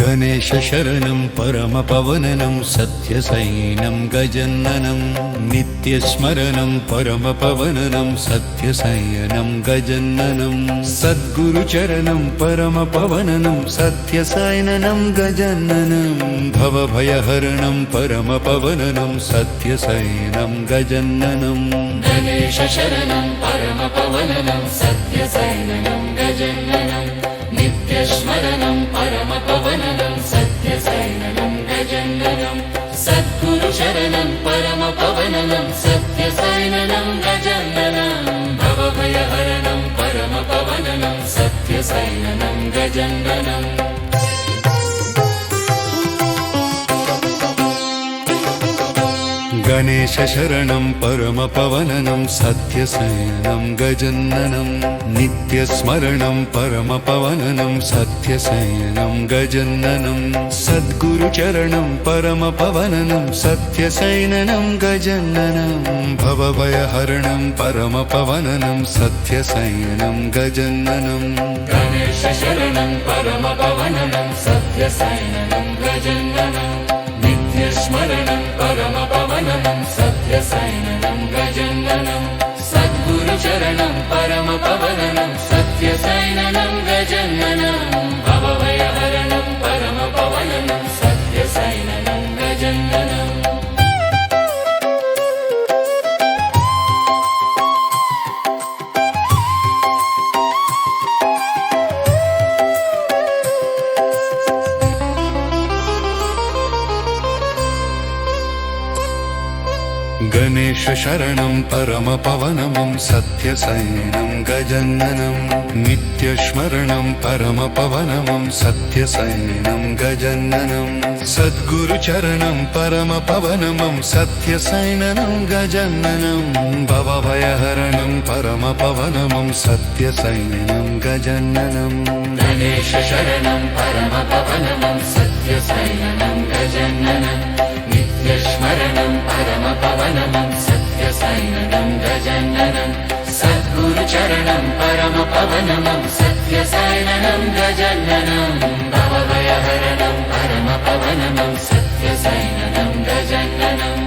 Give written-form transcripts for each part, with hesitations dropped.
गणेश शरणं परमपवननं सत्यसैनं गजननं नित्यस्मरणं परमपवननं सत्यसैनं गजननं सद्गुरुचरणं परमपवननं सत्यसैनं गजननं भवभयहरणं परमपवननं सत्यसैनं गजननं गणेश शरणं परमपवननं सत्यसैनं गजननं नित्यस्मरणं परमपवननं सत्यसैनं गजननं सद्गुरुचरणं परमपवननं सत्यसैनं गजननं भवभयहरणं परमपवननं सत्यसैनं गजननं गणेश शरणं परमपवननं सत्यसैनं गजननं नित्यस्मरणं परमपवननं सत्यसैनं गजननं सद्गुरुचरणं परमपवननं सत्यसैनं गजननं भवभयहरणं परमपवननं सत्यसैनं गजननं गणेश शरणं परमपवननं सत्यसैनं गजननं नित्यस्मरणं परमपवननं सत्यसैनं गजननं सद्गुरुचरणं परमपवननं सत्यसैनं गजननं भवभयहरणं परमपवननं सत्यसैनं गजननं गणेश शरणं परमपवनं सत्यसैनं गजननं नित्यस्मरणं परमपवनं सत्यसैनं गजननं सद्गुरुचरणं परमपवनं सत्यसैनं गजननं भवभयहरणं परमपवनं सत्यसैनं गजननं गणेश शरणं परमपवनं सत्यसैनं गजननं नित्यस्मरणं परमपवनं सत्यसैनं गजननं सद्गुरुचरणं परमपवनं सत्यसैनं गजननं भवभयहरणं परमपवनं सत्यसैनं गजननं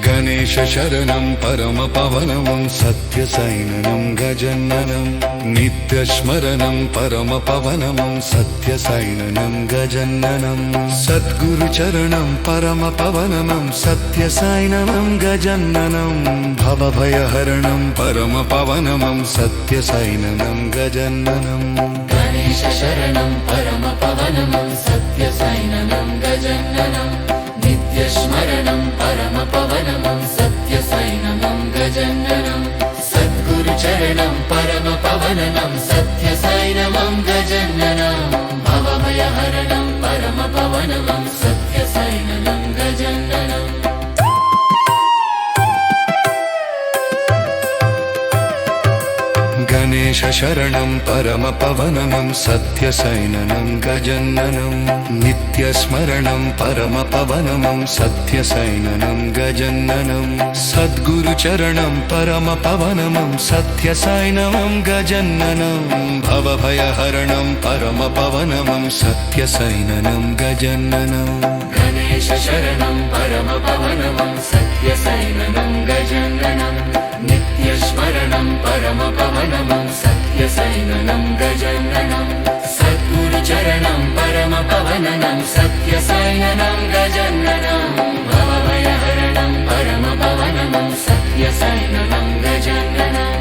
गणेश शरणं परमपवनं सत्यसैनं गजननं नित्यस्मरणं परमपवनं सत्यसैनं गजननं सद्गुरुचरणं परमपवनं सत्यसैनं गजननं भवभयहरणं परमपवनं सत्यसैनं गजननं गणेश शरणं परमपवनं सत्यसैनं गजननं नित्यस्मरणं परमपवनं सत्यसैनं गजननं सद्गुरुचरणं परमपवनं सत्यसैनं गजननं भवभयहरणं परमपवनं सत्यसैनं गजननं गणेश शरणं परमपवनं सत्यसैनं गजननं नित्यस्मरणं परमपवनं सत्यसैनं गजननं सद्गुरुचरणं परमपवनं सत्यसैनं गजननं भवभयहरणं परमपवनं सत्यसैनं गजननं गणेश शरणं परमपवनं सत्यसैनं गजननं नित्यस्मरणं परमपवनं सत्यसैनं गजननं सद्गुरुचरणं परमपवनं सत्यसैनं गजननं भवभयहरणं परमपवनं सत्यसैनं गजननं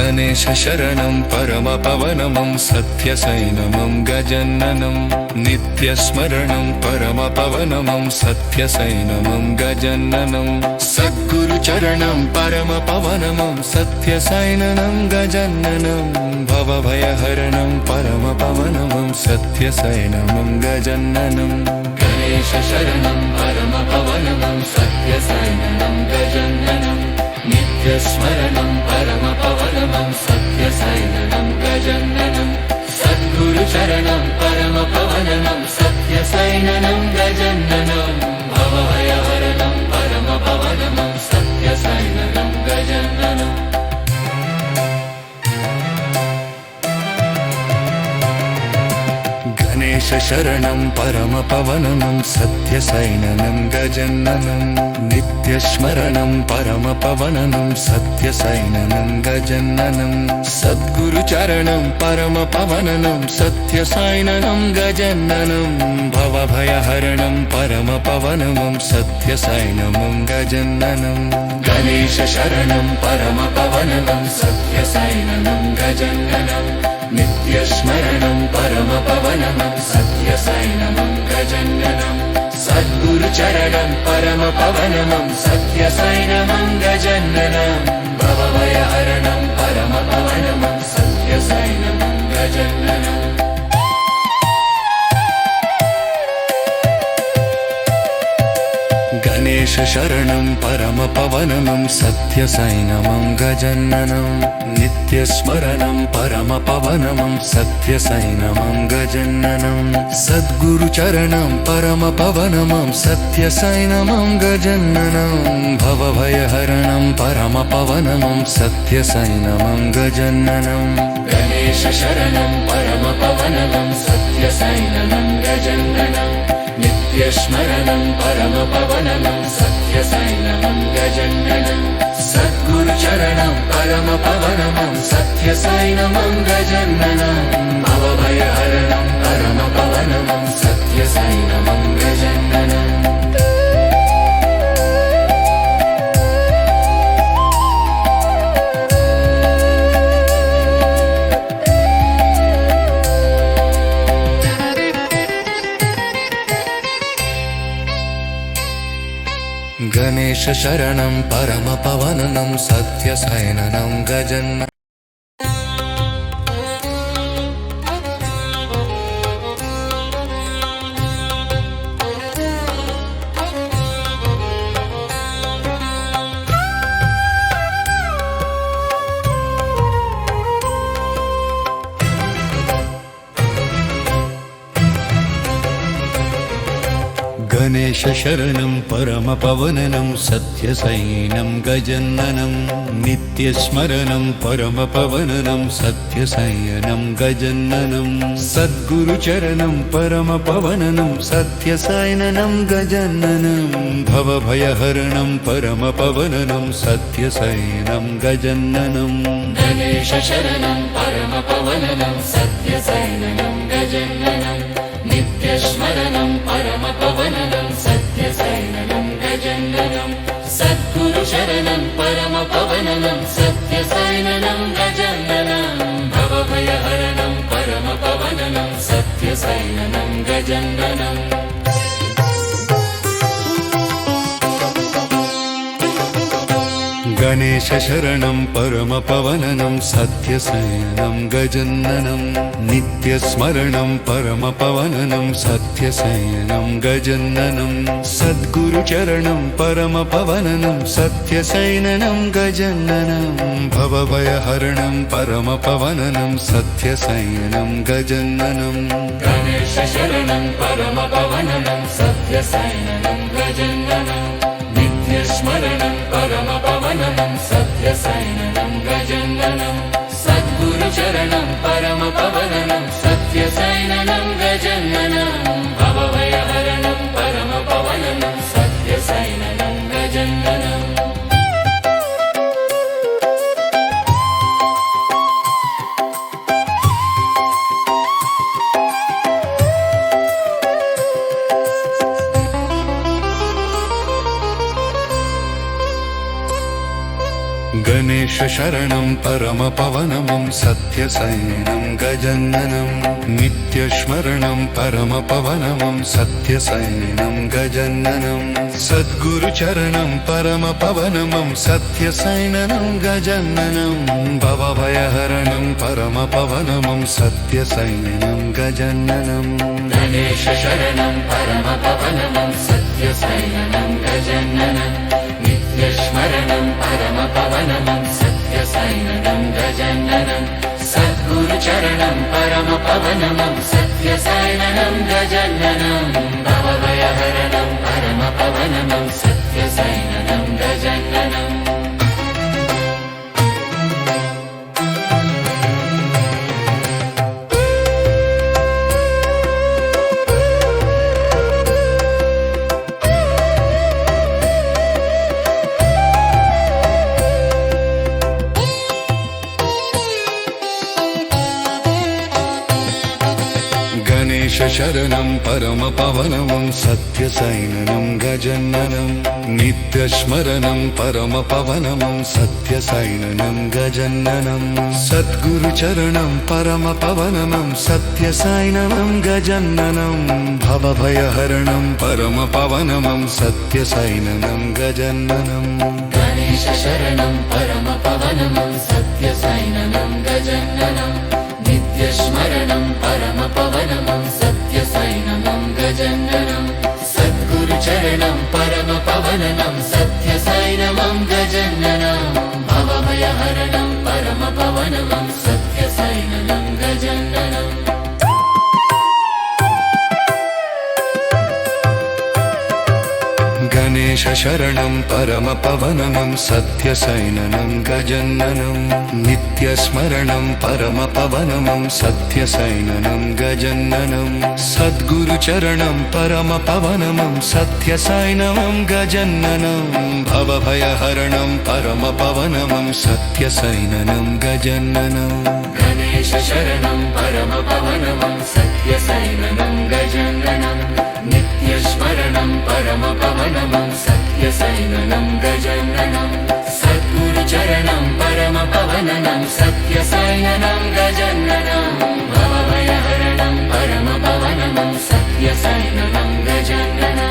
गणेश शरणं परमपवनमं सत्यसैनमं गजननं नित्यस्मरणं परमपवनमं सत्यसैनमं गजननं सद्गुरुचरणं परमपवनमं सत्यसैननं गजननं भवभयहरणं परमपवनमं सत्यसैनमं गजननं गणेश शरणं परमपवनमं सत्यसैननं गजननं नित्यस्मरणं परमपवनमं सत्यसैननं गजननं सद्गुरुचरणं परमपवनमं सत्यसैननं गजननं भवभयहरणं परमपवनमं सत्यसैननं गजननं गणेश शरणं परमपवननं सत्यसैननं गजननं नित्यस्मरणं परमपवननं सत्यसैननं गजननं सद्गुरुचरणं परमपवननं सत्यसैननं गजननं भवभयहरणं परमपवननं सत्यसैननं गजननं गणेश शरणं परमपवननं सत्यसैननं गजननं नित्यस्मरणं परमपवननं सत्यसैननं गजननं सद्गुरुचरणं परमपवननं सत्यसैननं गजननं भवभयहरणं परमपवननं सत्यसैननं गजननं गणेश शरणं परमपवननं सत्यसैनमं गजननं नित्यस्मरणं परमपवनमं सत्यसैनमं गजननं सद्गुरुचरणं परमपवनमं सत्यसैनमं गजननं भवभयहरणं परमपवननं सत्यसैनमं गजननं गणेश शरणं परमपवननं सत्यसैननं गजननं नित्यस्मरणं परमपवननं सत्यसैननं गजननं सद्गुरुचरणं परमपवननं सत्यसैननं गजननं भवभयहरणं परमपवननं सत्यसैननं गजननं गणेश शरणं परमपवननं सत्यसैननं गजननं गणेश शरणं परमपवननं सत्यसैनं गजननं नित्यस्मरणं परमपवननं सत्यसैनं गजननं सद्गुरुचरणं परमपवननं सत्यसैनं गजननं भवभयहरणं परमपवननं सत्यसैनं गजननं गणेश शरणं परमपवननं सत्यसैननं गजननं नित्यस्मरणं परमपवननं सत्यसैननं गजननं सद्गुरुचरणं परमपवननं सत्यसैननं गजननं भवभयहरणं परमपवननं सत्यसैननं गजननं गणेश शरणं परमपवननं सत्यसैनं गजननं नित्यस्मरणं परमपवननं सत्यसैनं गजननं सद्गुरुचरणं परमपवननं सत्यसैननं गजननं भवभयहरणं परमपवननं सत्यसैनं गजननं गणेश शरणं परमपवननं सत्यसैननं गजननं नित्यस्मरणं परमपवननं सत्यसैननं गजननं सद्गुरुचरणं परमपवननं सत्यसैननं गजननं भवभयहरणं परमपवननं सत्यसैननं गजननं गणेश गणेशशरणं परमपवनं सत्यसैनं गजाननं नित्यस्मरणं परमपवनं सत्यसैनं गजाननं सद्गुरुचरणं परमपवनं सत्यसैनं गजाननं भवभयहरणं परमपवनं सत्यसैनं गजाननं गणेशशरणं परमपवनं सत्यसैनं गजाननं नित्यस्मरणं परमपवनं सत्यसैनं गजाननं सद्गुरुचरणं परमपवनं सत्यसैनं गजाननं भवभयहरणं परमपवनं सत्यसैनं गजाननं गणेशशरणं परमपवनं सत्यसैनं गजाननं नित्यस्मरणं परमपवनं सत्यसैनं गजाननं सद्गुरुचरणं परमपवनं सत्यसैनं गजाननं भवभयहरणं परमपवनं सत्यसैनं गजाननं गणेशशरणं परमपवनं सत्यसैनं गजाननं नित्यस्मरणं परमपवनं सत्यसैनं गजाननं सद्गुरुचरणं परमपवनं सत्यसैनं गजाननं भवभयहरणं परमपवनं सत्यसैनं गजाननं गणेशशरणं परमपवनं सत्यसैनं गजाननं नित्यस्मरणं परमपवनं सत्यसैनं गजाननं सद्गुरुचरणं परमपवनं सत्यसैनं गजाननं भवभयहरणं परमपवनं सत्यसैनं गजाननं गणेशशरणं परमपवनं सत्यसैनं गजाननं नित्यस्मरणं परमपवनं सत्यसैनं गजाननं सद्गुरुचरणं परमपवनं सत्यसैनं गजाननं भवभयहरणं परमपवनं सत्यसैनं गजाननं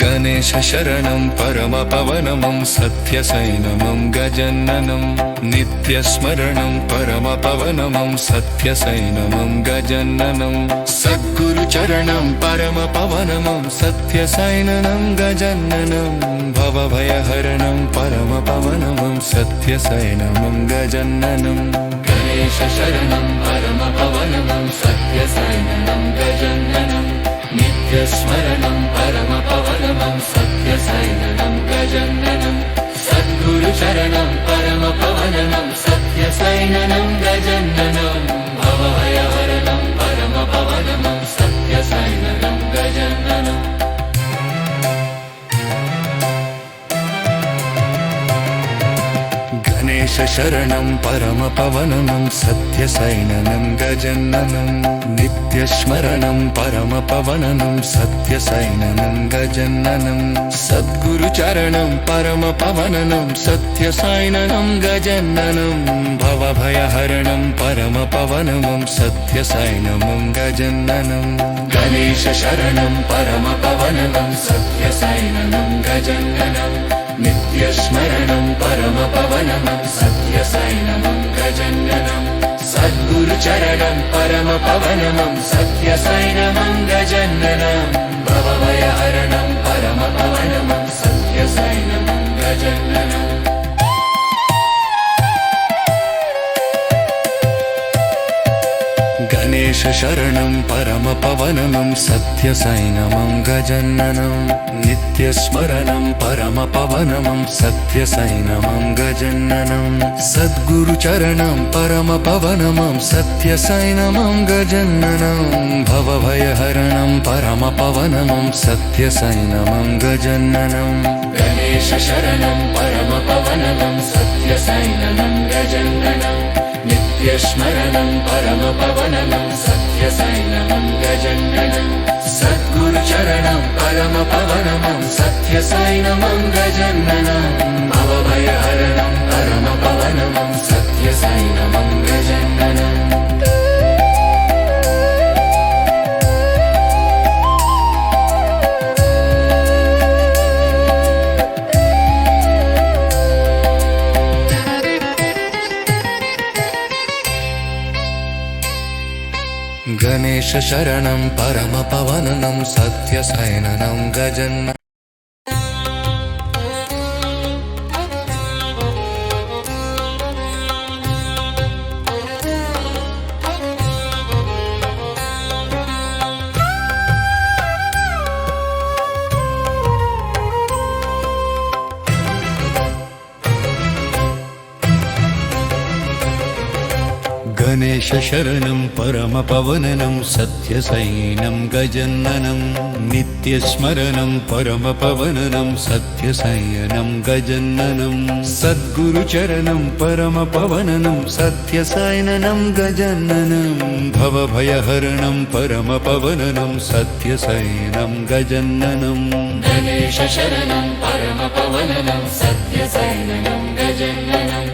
गणेशशरणं परमपवनं सत्यसैनं गजाननं नित्यस्मरणं परमपवनं सत्यसैनं गजाननं सद्गुरुचरणं परमपवनं सत्यसैनं गजाननं भवभयहरणं परमपवनं सत्यसैनं गजाननं गणेशशरणं परमपवनं सत्यसैनं गजाननं नित्यस्मरणं परमपवनं सत्यसैनं गजाननं सद्गुरुचरणं परमपवनं सत्यसैनं गजाननं भवभयहरणं परमपवनं सत्यसैनं गजाननं गणेशशरणं परमपवनं सत्यसैनं गजाननं नित्यस्मरणं परमपवनं सत्यसैनं गजाननं सद्गुरुचरणं परमपवनं सत्यसैनं गजाननं भवभयहरणं परमपवनं सत्यसैनं गजाननं गणेशशरणं परमपवनं सत्यसैनं गजाननं नित्यस्मरणं परमपवनं सत्यसैनं गजाननं सद्गुरुचरणं परमपवनं सत्यसैनं गजाननं भवभयहरणं परमपवनं सत्यसैनं गजाननं गणेश गणेशशरणं परमपवनं सत्यसैनमं गजननं नित्यस्मरणं परमपवनं सत्यसैनमं गजननं सद्गुरुचरणं परमपवनं सत्यसैनमं गजननं भवभयहरणं परमपवनं सत्यसैनमं गजननं गणेशशरणं परमपवनं सत्यसैननं गजननं नित्यस्मरणं परमपवनं सत्यसैननं गजननं सद्गुरुचरणं परमपवनं सत्यसैनमं गजननं भवभयहरणं परमपवनं सत्यसैनमं गजननं गणेशशरणं परमपवनं सत्यसैननं गजननं गणेशशरणं परमपवनं सत्यसैनं गजननं नित्यस्मरणं परमपवनं सत्यसैनं गजननं सद्गुरुचरणं परमपवनं सत्यसैनं गजननं भवभयहरणं परमपवनं सत्यसैनं गजननं गणेशशरणं परमपवनं सत्यसैननं गजननं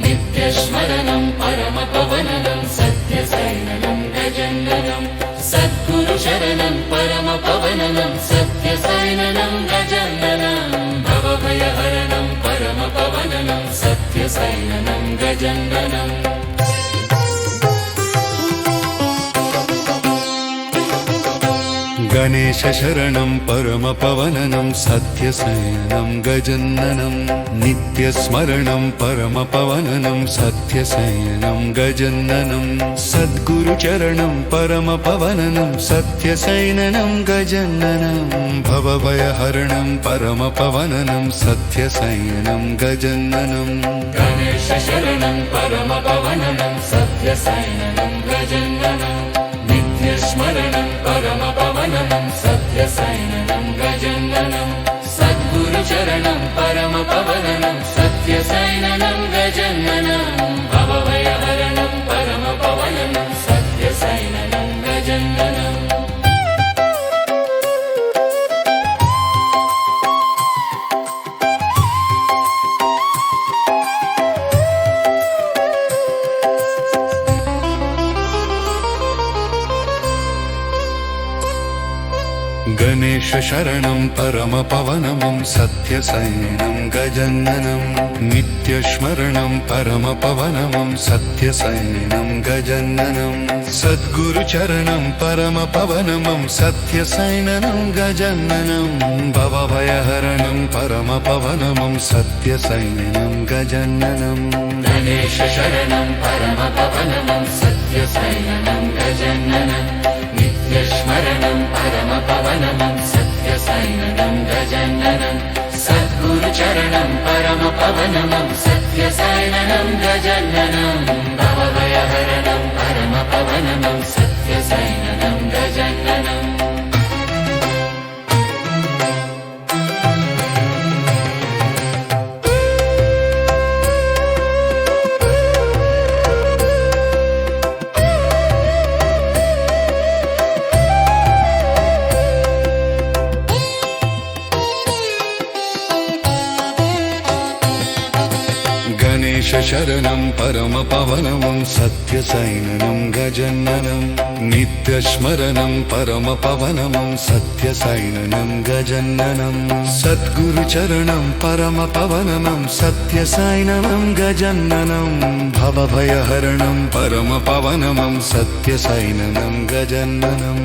नित्यस्मरणं परमपवनं सत्यसैननं गजननं सद्गुरुचरणं परमपवनं सत्यसैननं गजननं भवभयहरणं परमपवनं सत्यसैननं गजननं गणेशशरणं परमपवनं सत्यसैनं गजननं नित्यस्मरणं परमपवनं सत्यसैनं गजननं सद्गुरुचरणं परमपवनं सत्यसैननं गजननं भवभयहरणं परमपवनं सत्यसैनं गजननं गणेशशरणं परमपवनं सत्यसैननं गजननं नित्यस्मरणं परमपवनं सत्यसैननं गजननं सद्गुरुचरणं परमपवनं सत्यसैननं गजननं भवभयहरणं परमपवनं सत्यसैननं गजननं गणेशशरणं परमपवनं सत्यसैनं गजननं नित्यस्मरणं परमपवनं सत्यसैनं गजननं सद्गुरुचरणं परमपवनं सत्यसैननं गजननं भवभयहरणं परमपवनं सत्यसैनं गजननं गणेशशरणं परमपवनं सत्यसैननं गजननं नित्यस्मरणं परमपवनं सत्यसैननं गजननं सद्गुरुचरणं परमपवनं सत्यसैननं गजननं भवभयहरणं परमपवनं सत्यसैननं गजननं गणेशशरणं परमपवनं सत्यसैननं गजननं नित्यस्मरणं परमपवनं सत्यसैननं गजननं सद्गुरुचरणं परमपवनं सत्यसैननं गजननं भवभयहरणं परमपवनं सत्यसैननं गजननं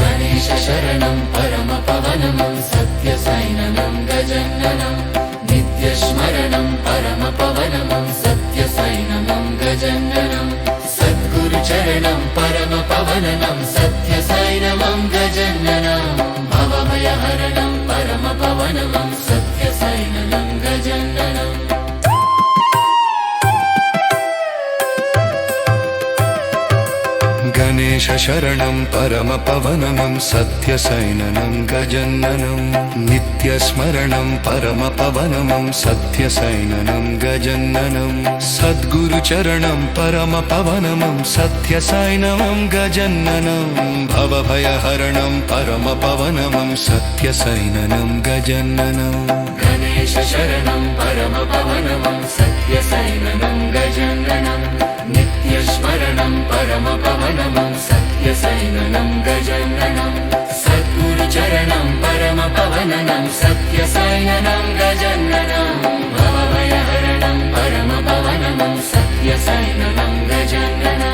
गणेशशरणं परमपवनं सत्यसैननं गजननं नित्यस्मरणं परमपवनं सत्यसैननं गजननं सद्गुरुचरणं परमपवनं परमपवननं सत्यसैनमं गजननं भवभयहरणं परमपवनं सत्यसैननं गजननम् गणेश शरणं परमपवनं सत्यसैननं गजननं नित्यस्मरणं परमपवनं सत्यसैननं गजननं सद्गुरुचरणं परमपवनं सत्यसैननं गजननं भवभयहरणं परमपवनं सत्यसैननं गजननं गणेश शरणं परमपवनं सत्यसैननं गजननं नित्यस्मरणं परमपवनं सत्यसैननं गजननं सद्गुरुचरणं परमपवनं सत्यसैननं गजननं भवभयहरणं परमपवनं सत्यसैननं गजननम्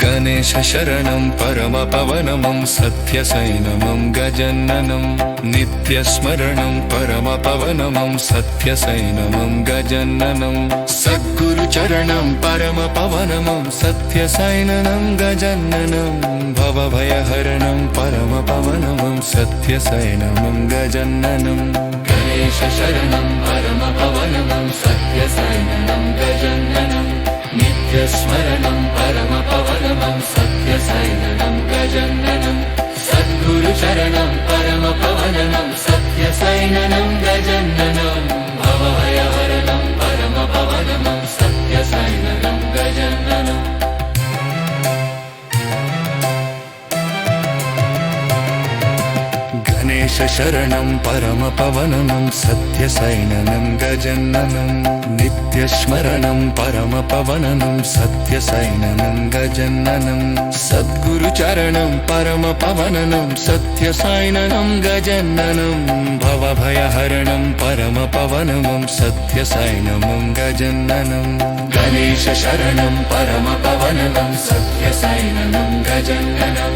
गणेश शरणं परमपवनं सत्यसैनमं गजननं नित्यस्मरणं परमपवनं सत्यसैनमं गजननं सद्गुरुचरणं परमपवनं सत्यसैननं गजननं भवभयहरणं परमपवनं सत्यसैनमं गजननं गणेश शरणं परमपवनं सत्यसैननं गजननं नित्यस्मरणं परमपवनं सत्यसैननं गजननं सद्गुरुचरणं परमपवनं सत्यसैननं गजननं भवभयहरणं परमपवनं सत्यसैननं गजननम् गणेश शरणं परमपवनं सत्यसैननं गजननं नित्यस्मरणं परमपवनं सत्यसैननं गजननं सद्गुरुचरणं परमपवनं सत्यसैननं गजननं भवभयहरणं परमपवनं सत्यसैननं गजननं गणेश शरणं परमपवनं सत्यसैननं गजननं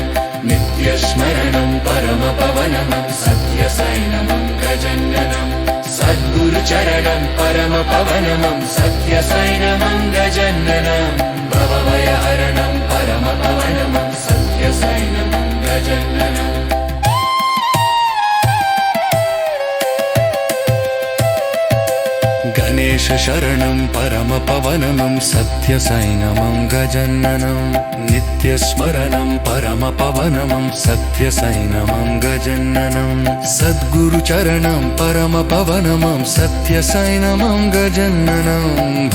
नित्यस्मरणं परमपवनं सत्यसैननं गजननं सद्गुरुचरणं परमपवनं सत्यसैननं गजननं भवभयहरणं परमपवनं सत्यसैननं गजननम् गणेश शरणं परमपवनं सत्यसैनमं गजननं नित्यस्मरणं परमपवनं सत्यसैनमं गजननं सद्गुरुचरणं परमपवनं सत्यसैनमं गजननं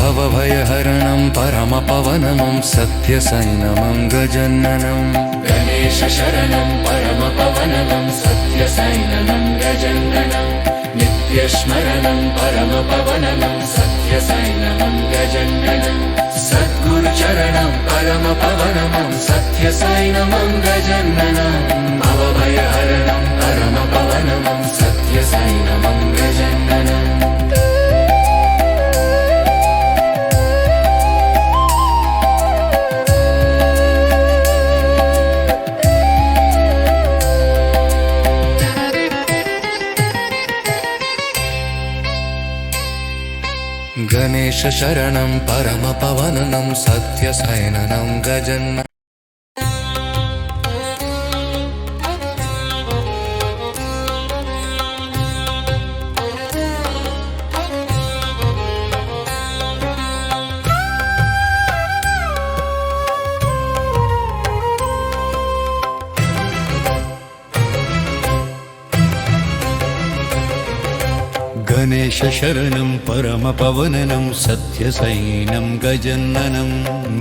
भवभयहरणं परमपवनं सत्यसैनमं गजननं गणेश शरणं परमपवनं सत्यसैननं गजननं नित्यस्मरणं परमपवनं सत्यसैननं गजननं सद्गुरुचरणं परमपवनं सत्यसैननं गजननं भवभयहरणं परमपवनं सत्यसैननं गजननम् गणेश शरणं परमपवनं सत्यसैननं गजननं गणेश शरणं परमपवनं सत्यसैनं गजननं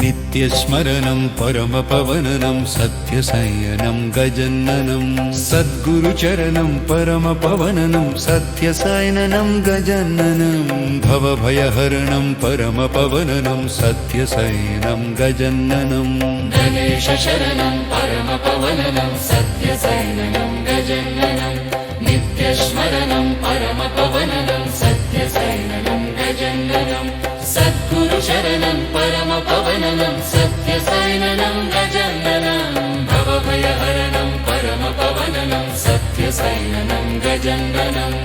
नित्यस्मरणं परमपवनं सत्यसैनं गजननं सद्गुरुचरणं परमपवनं सत्यसैनं गजननं भवभयहरणं परमपवनं सत्यसैनं गजननं गणेश शरणं परमपवनं सत्यसैननं गजननं नित्यस्मरणं परमपवनं सत्यसैननं सत्यसैननं सद्गुरुचरणं परमपवनं सत्यसैननं गजाननं भवभयहरणं परमपवनं सत्यसैननं गजाननम्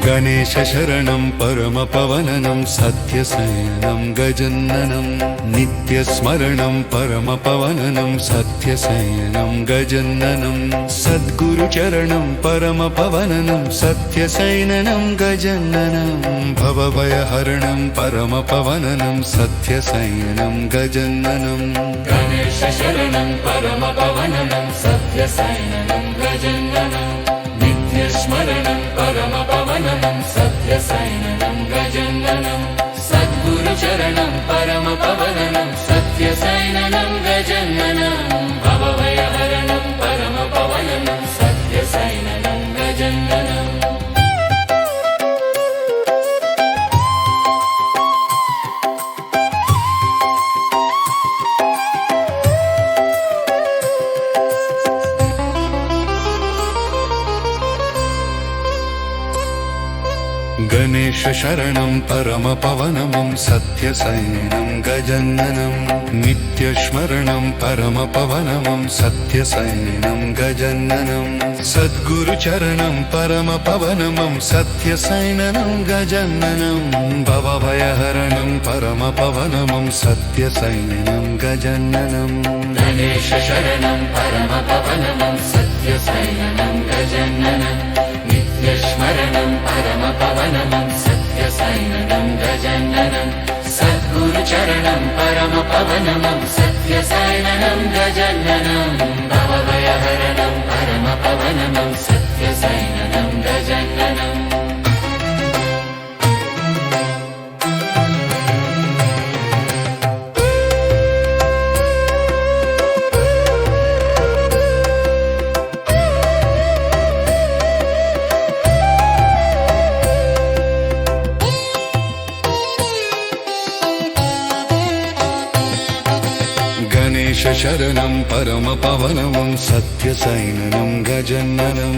गणेशशरणं परमपवनं सत्यसैनं गजाननं नित्यस्मरणं परमपवनं सत्यसैनं गजाननं सद्गुरुचरणं परमपवनं सत्यसैननं गजाननं भवभयहरणं परमपवनं सत्यसैनं गजाननं गणेशशरणं परमपवनं सत्यसैननं गजाननं नित्यस्मरणं परमपवनं सत्यसैननं गजाननं सद्गुरुचरणं परमपवनं सत्यसैननं गजाननं भवभयहरणं परमपवनं सत्यसैननं गजाननम् गणेशशरणं परमपवनं सत्यसैनं गजाननं नित्यस्मरणं परमपवनं सत्यसैनं गजाननं सद्गुरुचरणं परमपवनं सत्यसैननं गजाननं भवभयहरणं परमपवनं सत्यसैनं गजाननं गणेशशरणं परमपवनं सत्यसैननं गजाननं नित्यस्मरणं परमपवनं सत्यसैननं गजाननं सद्गुरुचरणं परमपवनं सत्यसैननं गजाननं भवभयहरणं परमपवनं सत्यसैननं गजाननम् गणेशशरणं परमपवनं सत्यसैननं गजाननं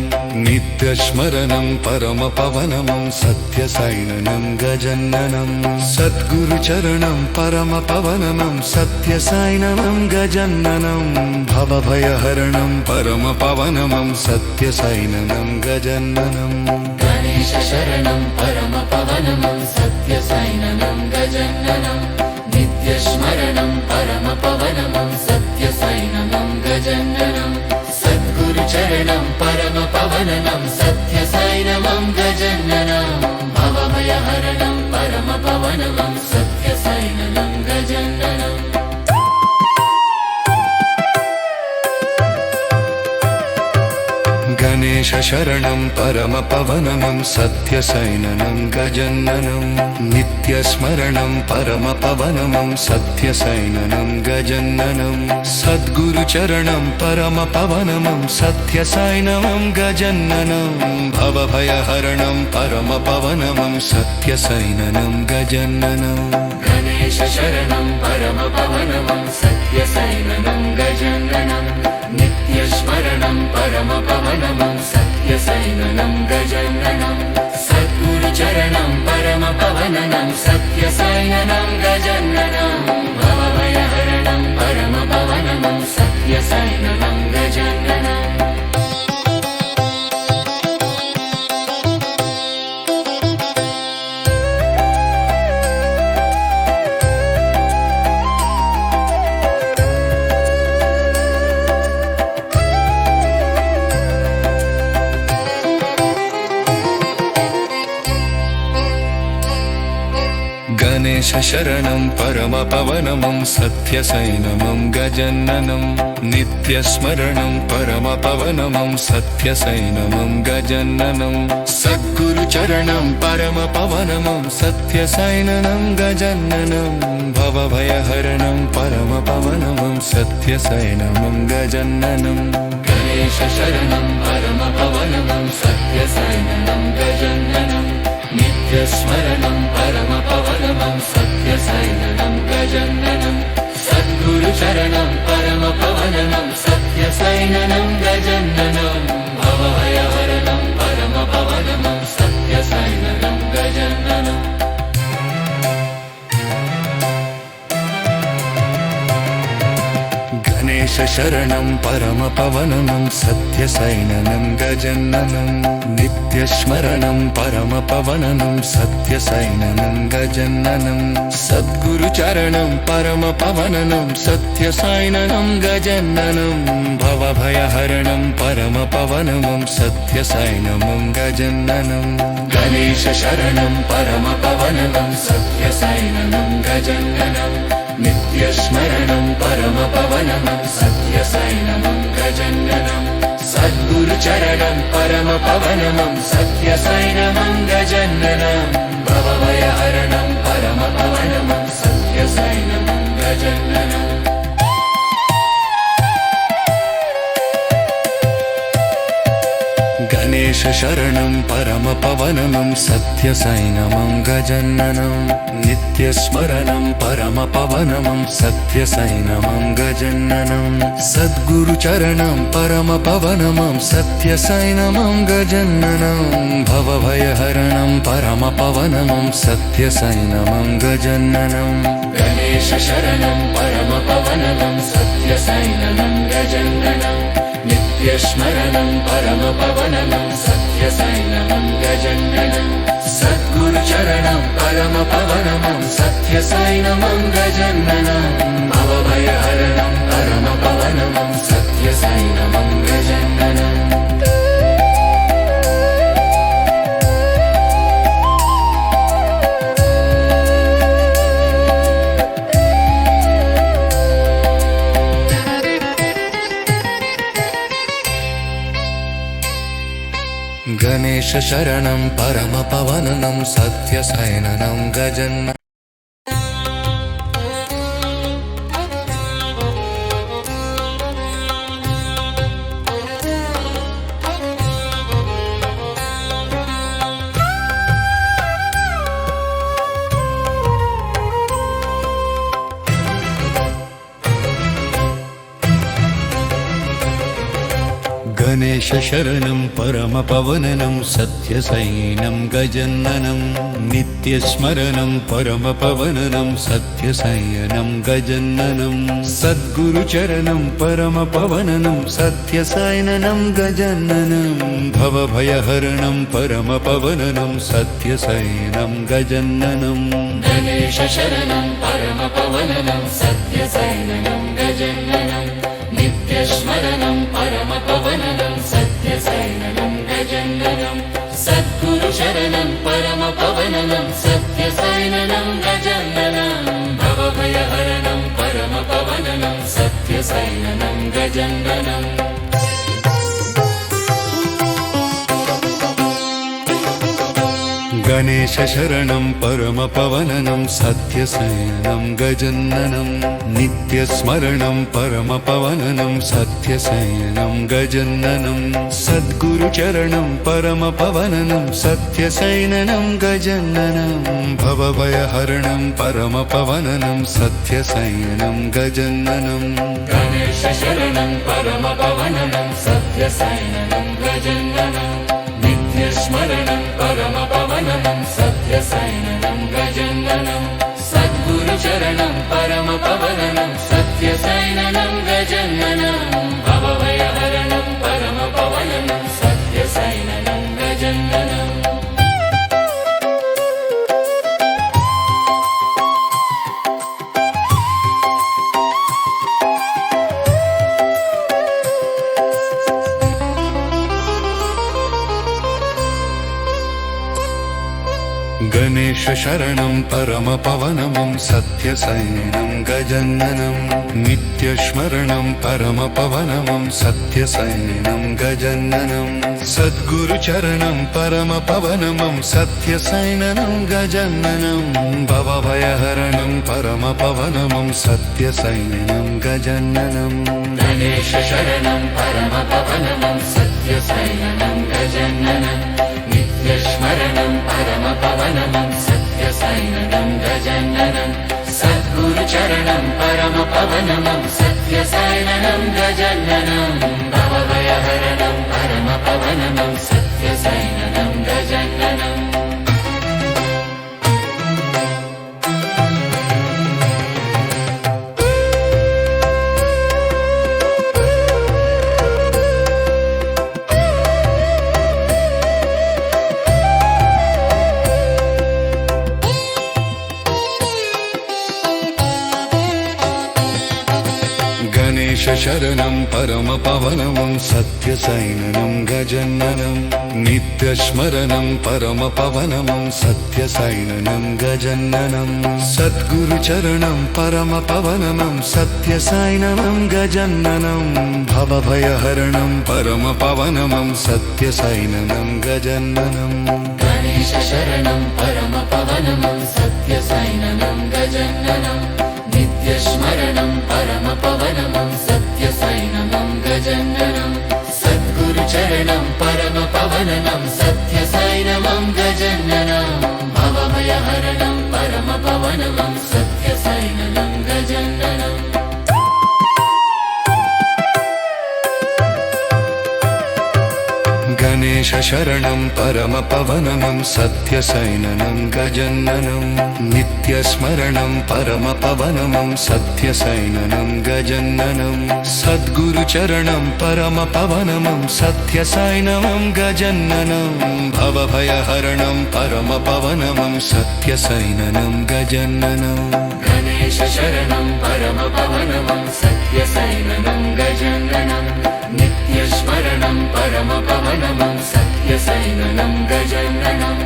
नित्यस्मरणं परमपवनं सत्यसैननं गजाननं सद्गुरुचरणं परमपवनं सत्यसैननं गजाननं भवभयहरणं परमपवनं सत्यसैननं गजाननं गणेशशरणं परमपवनं सत्यसैननं गजाननं नित्यस्मरणं परमपवनं सत्यसैननं गजाननं सद्गुरुचरणं परमपवनं सत्यसैननं गजाननं भवभयहरणं परमपवनं सत्यसैननं गजाननम् गणेशशरणं परमपवनं सत्यसैननं गजाननं नित्यस्मरणं परमपवनं सत्यसैननं गजाननं सद्गुरुचरणं परमपवनं सत्यसैननं गजाननं भवभयहरणं परमपवनं सत्यसैननं गजाननं गणेशशरणं परमपवनं सत्यसैननं गजाननं नित्यस्मरणं परमपवनं सत्यसैननं गजाननं सद्गुरुचरणं परमपवनं सत्यसैननं गजाननं भवभयहरणं परमपवनं सत्यसैननं गजाननम् गणेशशरणं परमपवनं सत्यसैननं गजाननं नित्यस्मरणं परमपवनं सत्यसैननं गजाननं सद्गुरुचरणं परमपवनं सत्यसैननं गजाननं भवभयहरणं परमपवनं सत्यसैननं गजाननं गणेशशरणं परमपवनं सत्यसैननं गजाननं नित्यस्मरणं परमपवनं सत्यसैननं गजाननं सद्गुरुचरणं परमपवनं सत्यसैननं गजाननं भवभयहरणं गणेशशरणं परमपवनं सत्यसैननं गजननं नित्यस्मरणं परमपवनं सत्यसैननं गजननं सद्गुरुचरणं परमपवनं सत्यसैननं गजननं भवभयहरणं परमपवनं सत्यसैननं गजननं गणेशशरणं परमपवनं सत्यसैननं गजननं नित्यस्मरणं परमपवनं सत्यसैननं गजननं सद्गुरुचरणं परमपवनं सत्यसैननं गजननं भवभयहरणं परमपवनं सत्यसैननं गजननं गणेशशरणं परमपवनं सत्यसैनमं गजननं नित्यस्मरणं परमपवनं सत्यसैनमं गजननं सद्गुरुचरणं परमपवनं सत्यसैनमं गजननं भवभयहरणं परमपवनं सत्यसैनमं गजननं गणेशशरणं परमपवनं सत्यसैननं गजननं नित्यस्मरणं परमपवनं सत्यसैननं गजननं सद्गुरुचरणं परमपवनं सत्यसैननं गजननं भवभयहरणं परमपवनं सत्यसैननं गजननं गणेशशरणं परमपवनं सत्यसैननं गजननं गणेशशरणं परमपवनं सत्यसैनं गजननं नित्यस्मरणं परमपवनं सत्यसैनं गजननं सद्गुरुचरणं परमपवनं सत्यसैननं गजननं भवभयहरणं परमपवनं सत्यसैनं गजननं गणेशशरणं परमपवनं सत्यसैननं गजननं नित्यस्मरणं परमपवनं सत्यसैननं गजननं सद्गुरुचरणं परमपवनं सत्यसैननं गजननं भवभयहरणं परमपवनं सत्यसैननं गजननं गणेशशरणं परमपवनं सत्यसैनं गजननं नित्यस्मरणं परमपवनं सत्यसैनं गजननं सद्गुरुचरणं परमपवनं सत्यसैननं गजननं भवभयहरणं परमपवनं सत्यसैनं गजननं गणेशशरणं परमपवनं सत्यसैननं गजननं नित्यस्मरणं परमपवनं सत्यसैननं गजननं सद्गुरुचरणं परमपवनं सत्यसैननं गजननं भवभयहरणं परमपवनं सत्यसैननं गजननं गणेशशरणं परमपवनं सत्यसैनं गजननं नित्यस्मरणं परमपवनं सत्यसैनं गजननं सद्गुरुचरणं परमपवनं सत्यसैननं गजननं भवभयहरणं परमपवनं सत्यसैनं गजननं गणेशशरणं परमपवनं सत्यसैननं गजननं नित्यस्मरणं परमपवनं सत्यसैननं गजननं सद्गुरुचरणं परमपवनं सत्यसैननं गजननं भवभयहरणं परमपवनं सत्यसैननं गजननं गणेशशरणं परमपवनं सत्यसैननं गजननं नित्यस्मरणं परमपवनं सत्यसैननं गजननं सद्गुरुचरणं परमपवनं सत्यसैननं गजननं भवभयहरणं परमपवनं सत्यसैननं गजननं गणेश शरणं परमपवनं सत्यसैननं गजननं नित्यस्मरणं परमपवनं सत्यसैननं गजननं सद्गुरुचरणं परमपवनं सत्यसैननं गजननं भवभयहरणं परमपवनं सत्यसैननं गजननं गणेशशरणं परमपवनं सत्यसैननं गजननं नित्यस्मरणं परमपवनं सत्यसैननं गजननं सद्गुरुचरणं परमपवनं सत्यसैननं गजननं भवभयहरणं परमपवनं सत्यसैननं गजननं गणेश शरणं परमपवनं सत्यसैननं गजननं नित्यस्मरणं परमपवनं सत्यसैननं गजननं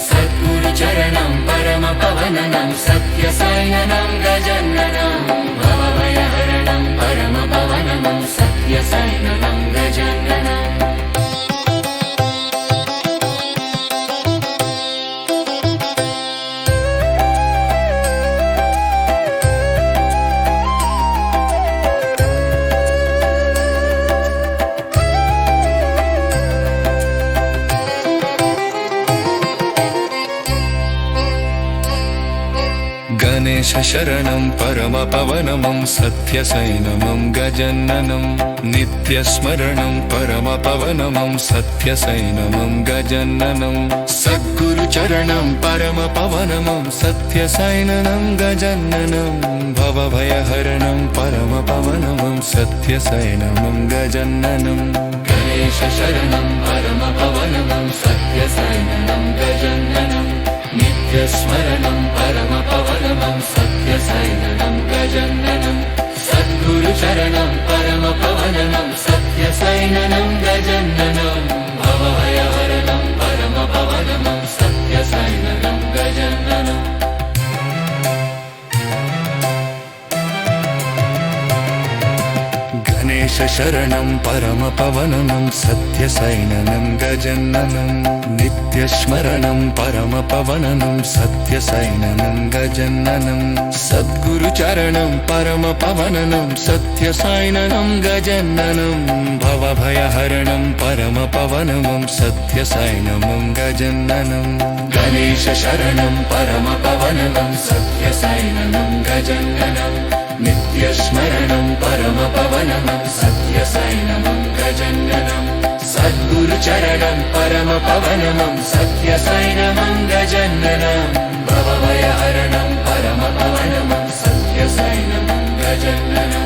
सद्गुरुचरणं परमपवनं सत्यसैननं गजननं भवभयहरणं परमपवनं सत्यसैननं गजननं गणेशशरणं परमपवनं सत्यसैननं गजननं नित्यस्मरणं परमपवनं सत्यसैननं गजननं सद्गुरुचरणं परमपवनं सत्यसैननं गजननं भवभयहरणं परमपवनं सत्यसैननं गजननं गणेश शरणं परमपवनं सत्यसैननं गजननं नित्यस्मरणं परमपवनं सत्यसैननं गजननं सद्गुरुचरणं परमपवनं सत्यसैननं गजननं भवभयहरणं परमपवनं सत्यसैननं गजननं गणेशशरणं परमपवनं सत्यसैननं गजननं नित्यस्मरणं परमपवनं सत्यसैननं गजननं सद्गुरुचरणं परमपवनं सत्यसैननं गजननं भवभयहरणं परमपवनं सत्यसैननं गजननं गणेशशरणं परमपवनं सत्यसैननं गजननं नित्यस्मरणं परमपवनं सत्यसैननं गजननं सद्गुरुचरणं परमपवनं सत्यसैननं गजननं भवभयहरणं परमपवनं सत्यसैननं गजननं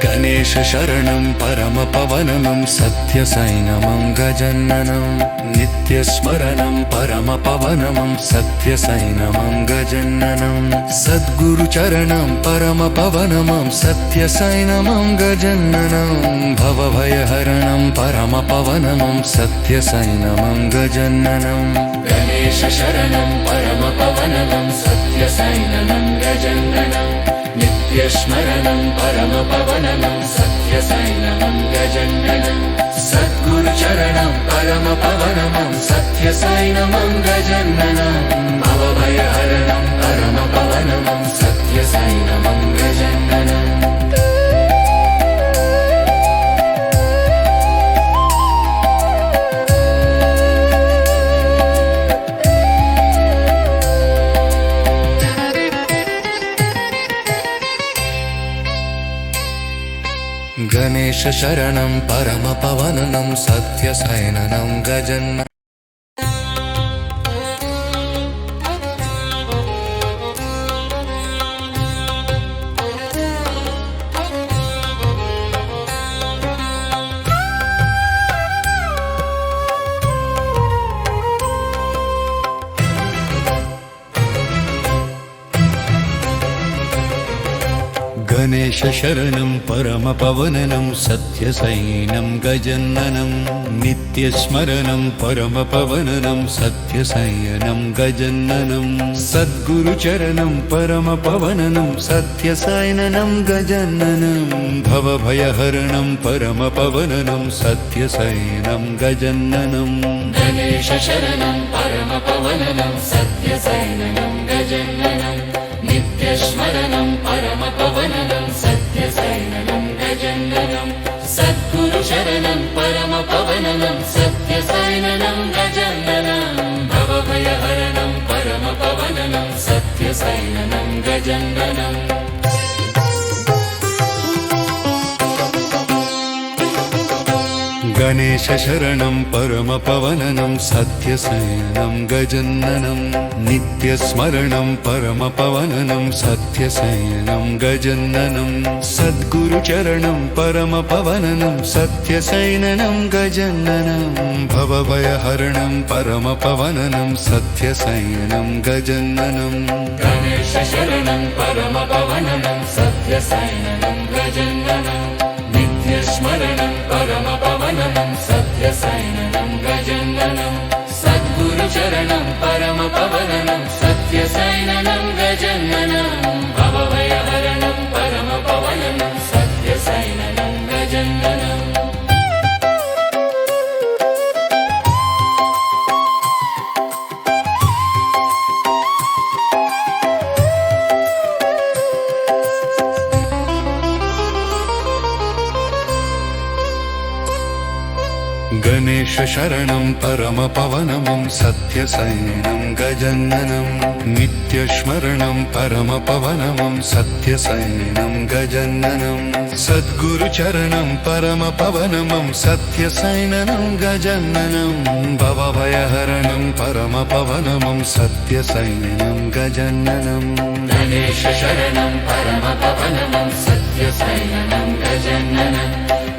गणेशशरणं परमपवनं सत्यसैननं गजननं नित्यस्मरणं परमपवनं सत्यसैननं गजननं सद्गुरुचरणं परमपवनं सत्यसैननं गजननं भवभयहरणं परमपवनं सत्यसैननं गजननं गणेश शरणं परमपवनं सत्यसैननं गजननं नित्यस्मरणं परमपवनं सत्यसैननं गजननं सद्गुरुचरणं परमपवनं सत्यसैननं गजननं भवभयहरणं परमपवनं सत्यसैननं गजननं गणेशशरणं परमपवनं सत्यसैननं गजननं गणेश शरणं परमपवननं सत्यसैनं गजननं नित्यस्मरणं परमपवननं सत्यसैनं गजननं सद्गुरुचरणं परमपवननं सत्यसैनं गजननं भवभयहरणं परमपवननं सत्यसैनं गजननं गणेश शरणं परमपवननं सत्यसैनं गजननं नित्यस्मरणं परमपवननं सत्यसैनं गजननं सद्गुरुचरणं परमपवननं सत्यसैनं गजननं भवभयहरणं परमपवननं सत्यसैनं गजननं गणेश शरणं परमपवननं सत्यसैनं गजननं नित्यस्मरणं परमपवननं सत्यसैनं गजननं सद्गुरुचरणं परमपवननं सत्यसैनं गजननं भवभयहरणं परमपवननं सत्यसैनं गजननं गणेश शरणं परमपवननं सत्यसैनं गजननं नित्यस्मरणं परमपवननं सत्यसैनं गजननं सद्गुरुचरणं परमपवननं सत्यसैनं गजननं भवभयहरणं परमपवननं सत्यसैनं गजननं गणेश शरणं परमपवनं सत्यसैनं गजननं नित्यस्मरणं परमपवनं सत्यसैनं गजननं सद्गुरुचरणं परमपवनं सत्यसैनं गजननं भवभयहरणं परमपवनं सत्यसैनं गजननं गणेश शरणं परमपवनं सत्यसैनं गजननं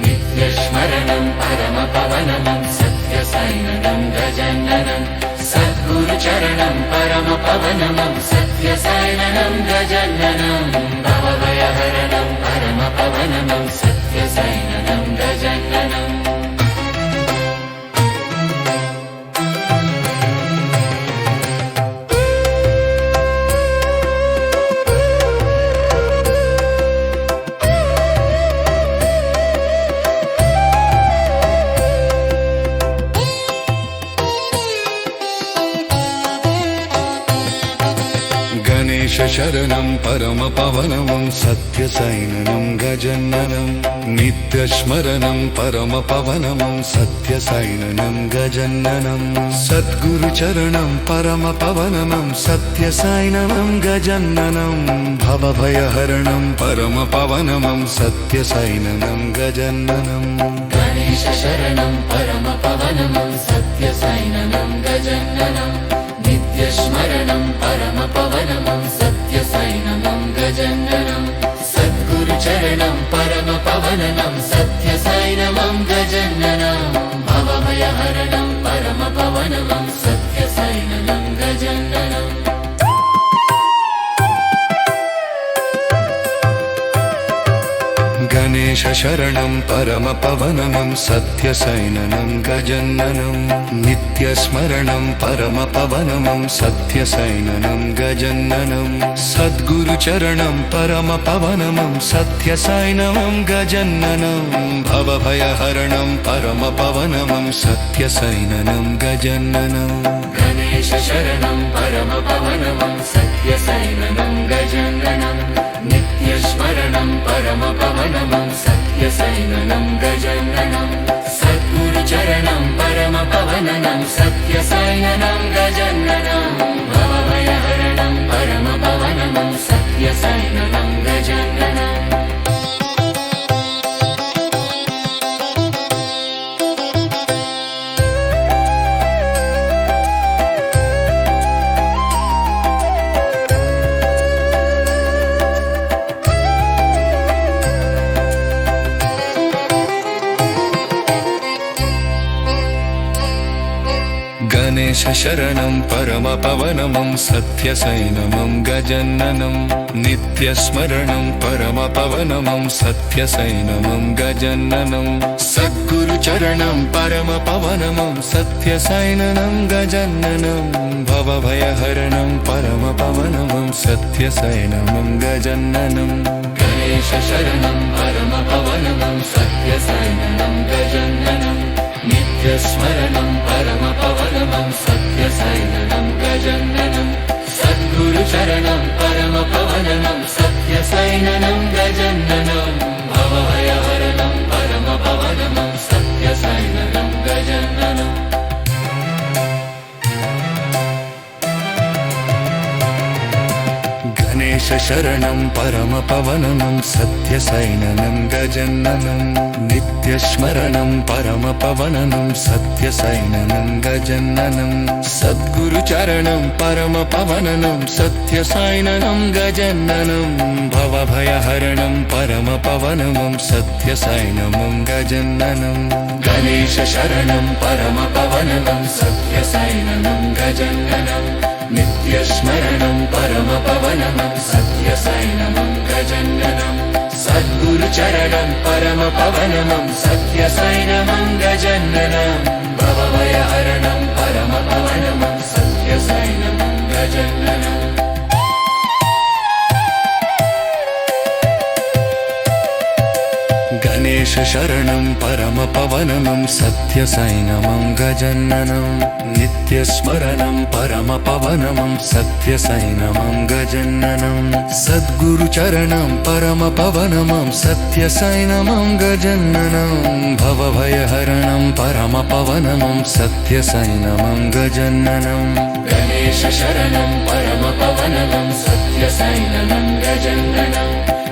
नित्यस्मरणं परमपवनं सत्यसैनं गजननं सद्गुरुचरणं परमपवनं सत्यसैनं गजननं भवभयहरणं परमपवनं सत्यसैनं गजननं गणेश शरणं परमपवनं सत्यसैनं गजननं नित्यस्मरणं परमपवनं सत्यसैनं गजननं सद्गुरुचरणं परमपवनं सत्यसैनं गजननं भवभयहरणं परमपवनं सत्यसैनं गजननं गणेश शरणं परमपवनं सत्यसैनं गजननं नित्यस्मरणं परमपवनं सत्यसैनं गजननं सद्गुरुचरणं परमपवनं सत्यसैनं गजननं भवभयहरणं परमपवनं सत्यसैनं गजननं गणेश शरणं परमपवनं सत्यसैनं गजननं नित्यस्मरणं परमपवनं सत्यसैनं गजननं सद्गुरुचरणं परमपवनं सत्यसैनं गजननं भवभयहरणं परमपवनं सत्यसैनं गजननं गणेश शरणं परमपवनं सत्यसैनं गजननं नित्यस्मरणं परमपवनं सत्यसैनं गजननं सद्गुरुचरणं परमपवनं सत्यसैनं गजननं भवभयहरणं परमपवनं सत्यसैनं गजननं गणेश शरणं परमपवनमं सत्यसैनमं गजननं नित्यस्मरणं परमपवनमं सत्यसैनमं गजननं सद्गुरुचरणं परमपवनमं सत्यसैननं गजननं भवभयहरणं परमपवनमं सत्यसैनमं गजननं गणेश शरणं परमपवनमं सत्यसैननं गजननं नित्यस्मरणं परमपवनमं सत्यसैननं गजननं सद्गुरुचरणं परमपवनमं सत्यसैननं गजननं भवभयहरणं परमपवनमं सत्यसैननं गजननं गणेश शरणं परमपवननं सत्यसैननं गजननं नित्यस्मरणं परमपवननं सत्यसैननं गजननं सद्गुरुचरणं परमपवननं सत्यसैननं गजननं भवभयहरणं परमपवननं सत्यसैननं गजननं गणेश शरणं परमपवननं सत्यसैननं गजननं नित्यस्मरणं परमपवननं सत्यसैननं गजननं सद्गुरुचरणं परमपवननं सत्यसैननं गजननं भवभयहरणं परमपवननं सत्यसैननं गजननं गणेश शरणं परमपवननं सत्यसैनमं गजननं नित्यस्मरणं परमपवनमं सत्यसैनमं गजननं सद्गुरुचरणं परमपवनमं सत्यसैनमं गजननं भवभयहरणं परमपवननं सत्यसैनमं गजननं गणेश शरणं परमपवननं सत्यसैननं गजननं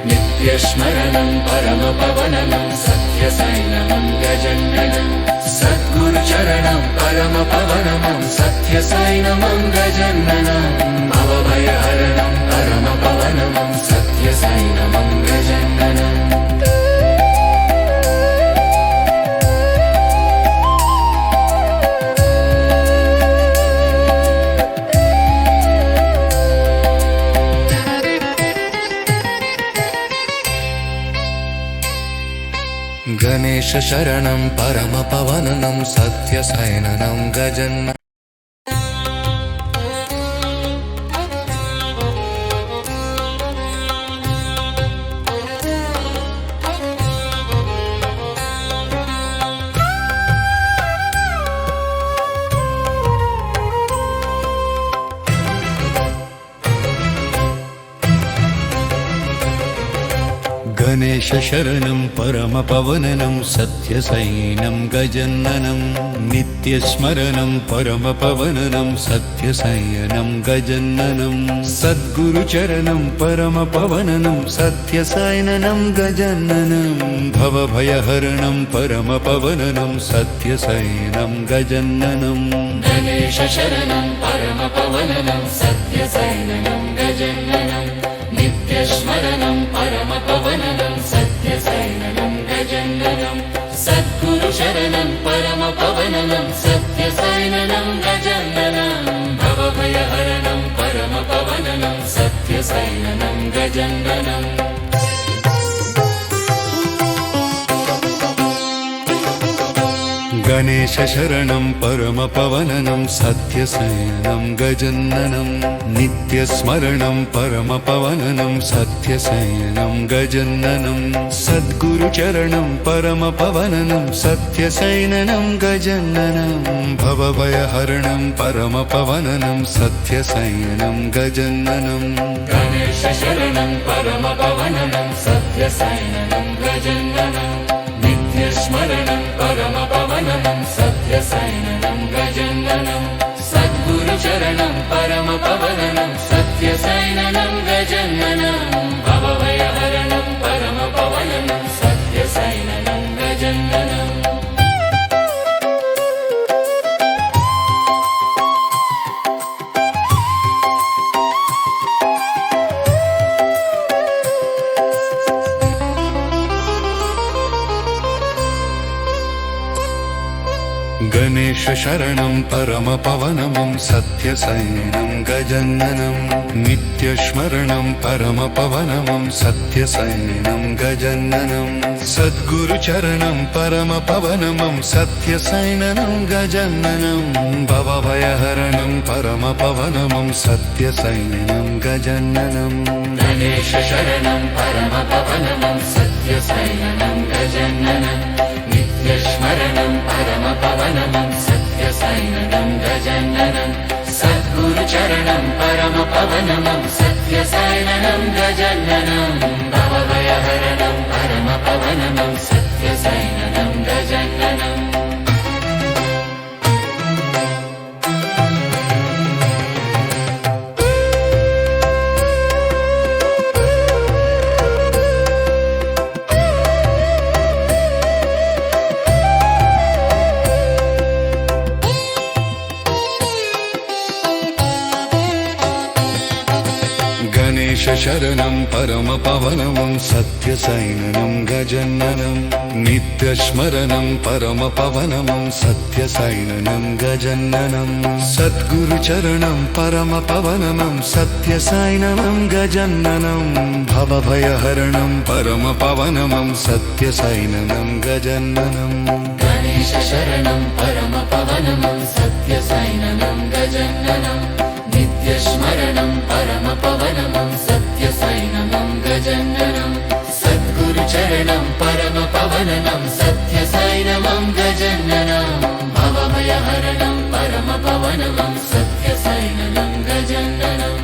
नित्यस्मरणं परमपवननं सत्यसैननं गजननं सद्गुरुचरणं परमपवननं सत्यसैननं गजननं भवभयहरणं परमपवननं सत्यसैननं गजननं गणेश शरणं परमपवननं सत्यसैननं गजननं गणेश शरणं परमपवननं सत्यसैनं गजननं नित्यस्मरणं परमपवननं सत्यसैनं गजननं सद्गुरुचरणं परमपवननं सत्यसैननं गजननं भवभयहरणं परमपवननं सत्यसैनं गजननं गणेश शरणं परमपवननं सत्यसैननं गजननं नित्यस्मरणं परमपवननं सत्यसैननं गजननं सद्गुरुचरणं परमपवननं सत्यसैननं गजननं भवभयहरणं परमपवननं सत्यसैननं गजननं गणेश शरणं परमपवननं सत्यसैनं गजननं नित्यस्मरणं परमपवननं सत्यसैनं गजननं सद्गुरुचरणं परमपवननं सत्यसैननं गजननं भवभयहरणं परमपवननं सत्यसैनं गजननं गणेश शरणं परमपवननं सत्यसैननं गजननं नित्यस्मरणं परमपवननं सत्यसैननं गजननं सद्गुरुचरणं परमपवननं सत्यसैननं गजननं भवभयहरणं परमपवननं सत्यसैननं गजननं गणेश गणेशशरणं परमपवनं सत्यसैनं गजाननं नित्यस्मरणं परमपवनं सत्यसैनं गजाननं सद्गुरुचरणं परमपवनं सत्यसैनं गजाननं भवभयहरणं परमपवनं सत्यसैनं गजाननं गणेशशरणं परमपवनं सत्यसैनं गजाननं नित्यस्मरणं परमपवनं सत्यसैनं गजाननं सद्गुरुचरणं परमपवनं सत्यसैनं गजाननं भवभयहरणं परमपवनं सत्यसैनं गजाननं गणेशशरणं परमपवनं सत्यसैनं गजाननं नित्यस्मरणं परमपवनं सत्यसैनं गजाननं सद्गुरुचरणं परमपवनं सत्यसैनं गजाननं भवभयहरणं परमपवनं सत्यसैनं गजाननं गणेशशरणं परमपवनं सत्यसैनं गजाननं नित्यस्मरणं परमपवनं सत्यसैनं गजाननं सद्गुरुचरणं परमपवनं सत्यसैनं गजाननं भवभयहरणं परमपवनं सत्यसैनं गजाननं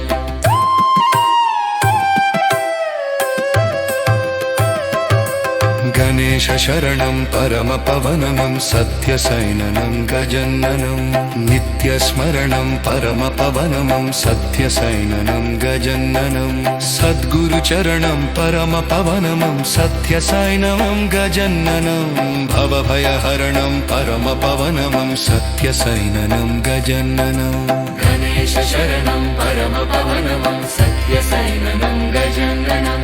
गणेशशरणं परमपवनं सत्यसैनं गजाननं नित्यस्मरणं परमपवनं सत्यसैनं गजाननं सद्गुरुचरणं परमपवनं सत्यसैनं गजाननं भवभयहरणं परमपवनं सत्यसैनं गजाननं गणेशशरणं परमपवनं सत्यसैनं गजाननं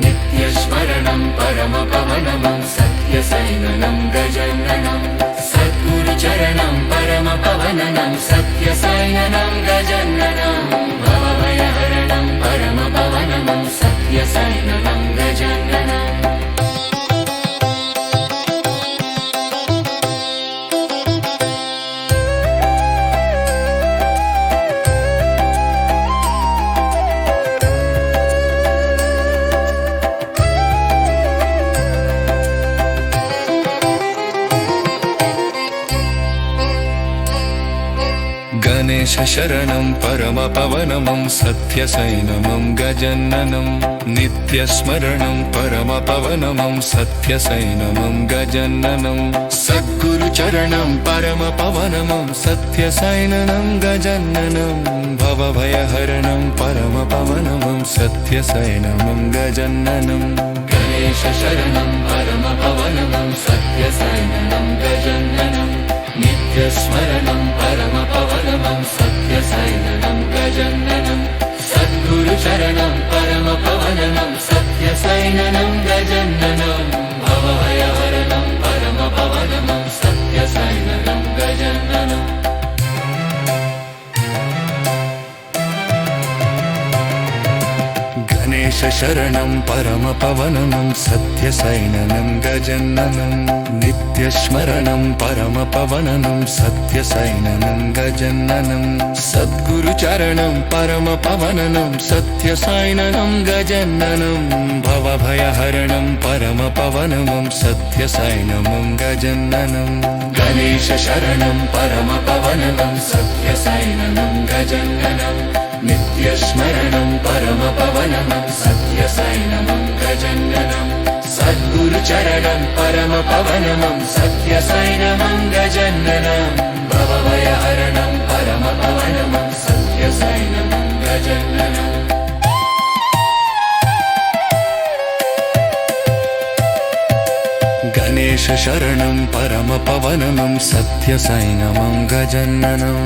नित्यस्मरणं परमपवनं सत्यसैनं गजाननं सद्गुरुचरणं परमपवनं सत्यसैनं गजाननं भवभयहरणं परमपवनं सत्यसैनं गजाननं गणेशशरणं परमपवनं सत्यसैनं गजाननं नित्यस्मरणं परमपवनं सत्यसैनं गजाननं सद्गुरुचरणं परमपवनं सत्यसैनं गजाननं भवभयहरणं परमपवनं सत्यसैनं गजाननं गणेशशरणं परमपवनं सत्यसैनं गजाननं नित्यस्मरणं परमपवनं सत्यसैनं गजाननं सद्गुरुचरणं परमपवनं सत्यसैनं गजाननं भवभयहरणं परमपवनं सत्यसैनं गजाननं गणेशशरणं परमपवनं सत्यसैनं गजाननं नित्यस्मरणं परमपवनं सत्यसैनं गजाननं सद्गुरुचरणं परमपवनं सत्यसैनं गजाननं भवभयहरणं परमपवनं सत्यसैनं गजाननं गणेशशरणं परमपवनं सत्यसैनं गजाननं नित्यस्मरणं परमपवनं सत्यसैनं गजाननं सद्गुरुचरणं परमपवनं सत्यसैनं गजाननं भवभयहरणं परमपवनं सत्यसैनं गजाननं गणेश गणेशशरणं परमपवनं सत्यसैन्यं गजाननं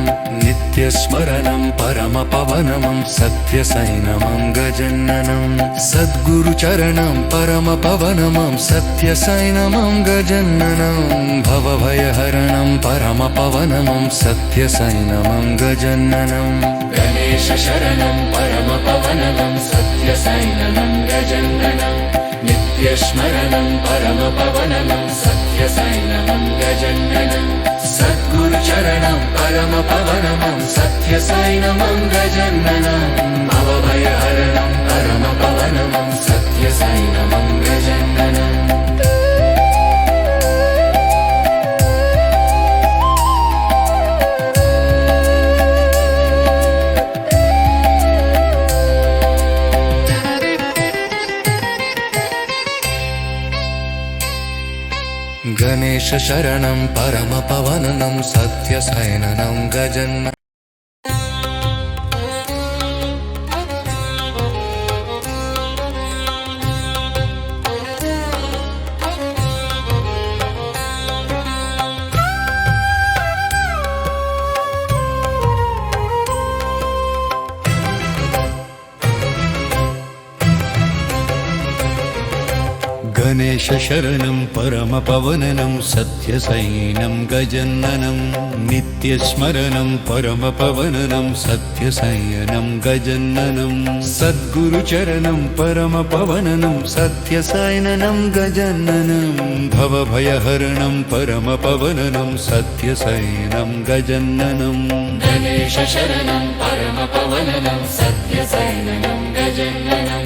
नित्यस्मरणं परमपवनं सत्यसैन्यं गजाननं सद्गुरुचरणं परमपवनं सत्यसैन्यं गजाननं भवभयहरणं परमपवनं सत्यसैन्यं गजाननं गणेशशरणं परमपवनं सत्यसैन्यं गजाननं नित्यस्मरणं परमपवनं सत्यसैन्यं गजाननं सद्गुरुचरणं परमपवनं सत्यसैन्यं गजाननं भवभयहरणं परमपवनं सत्यसैन्यं गजाननं गणेशशरणं परमपवनं सत्यसैन्यं गजाननं गणेशशरणं परमपवनं सत्यसैन्यं गजाननं नित्यस्मरणं परमपवनं सत्यसैन्यं गजाननं सद्गुरुचरणं परमपवनं सत्यसैन्यं गजाननं भवभयहरणं परमपवनं सत्यसैन्यं गजाननं गणेशशरणं परमपवनं सत्यसैन्यं गजाननं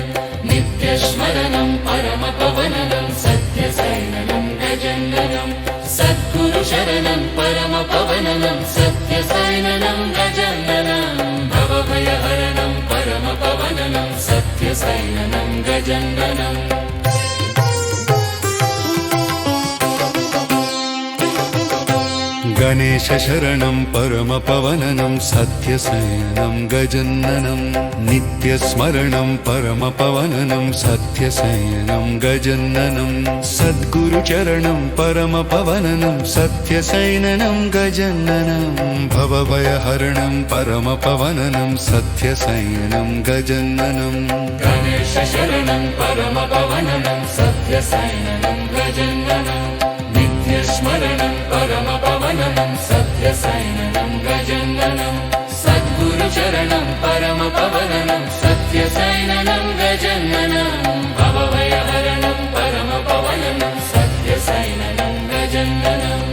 नित्यस्मरणं परमपवनं सत्यसैन्यं गजाननं सद्गुरुशरणं परमपवनं सत्यसैन्यं गजाननं भवभयहरणं परमपवनं सत्यसैन्यं गजाननं गणेशशरणं परमपवनं सत्यसैन्यं गजाननं नित्यस्मरणं परमपवनं सत्यसैन्यं गजाननं सद्गुरुचरणं परमपवनं सत्यसैन्यं गजाननं भवभयहरणं परमपवनं सत्यसैन्यं गजाननं गणेशशरणं परमपवनं सत्यसैन्यं गजाननं नित्यस्मरणं परमपवनं सत्यसैन्यं गजाननं सद्गुरुचरणं परमपवनं सत्यसैन्यं गजाननं भवभयहरणं परमपवनं सत्यसैन्यं गजाननं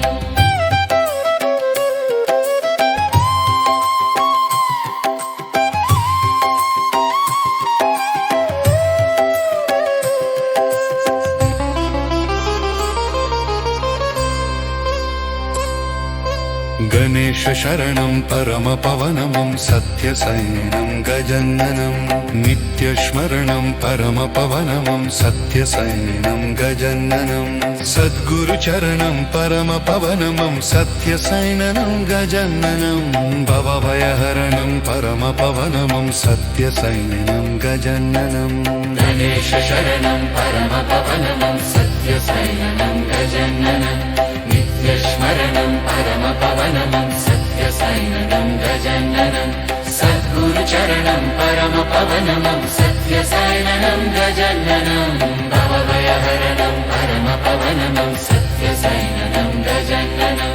गणेशशरणं परमपवनं सत्यसैन्यं गजाननं नित्यस्मरणं परमपवनं सत्यसैन्यं गजाननं सद्गुरुचरणं परमपवनं सत्यसैन्यं गजाननं भवभयहरणं परमपवनं सत्यसैन्यं गजाननं गणेशशरणं परमपवनं सत्यसैन्यं गजाननं नित्यस्मरणं परमपवनं सत्यसैन्यं गजाननं सद्गुरुचरणं परमपवनं सत्यसैन्यं गजाननं भवभयहरणं परमपवनं सत्यसैन्यं गजाननं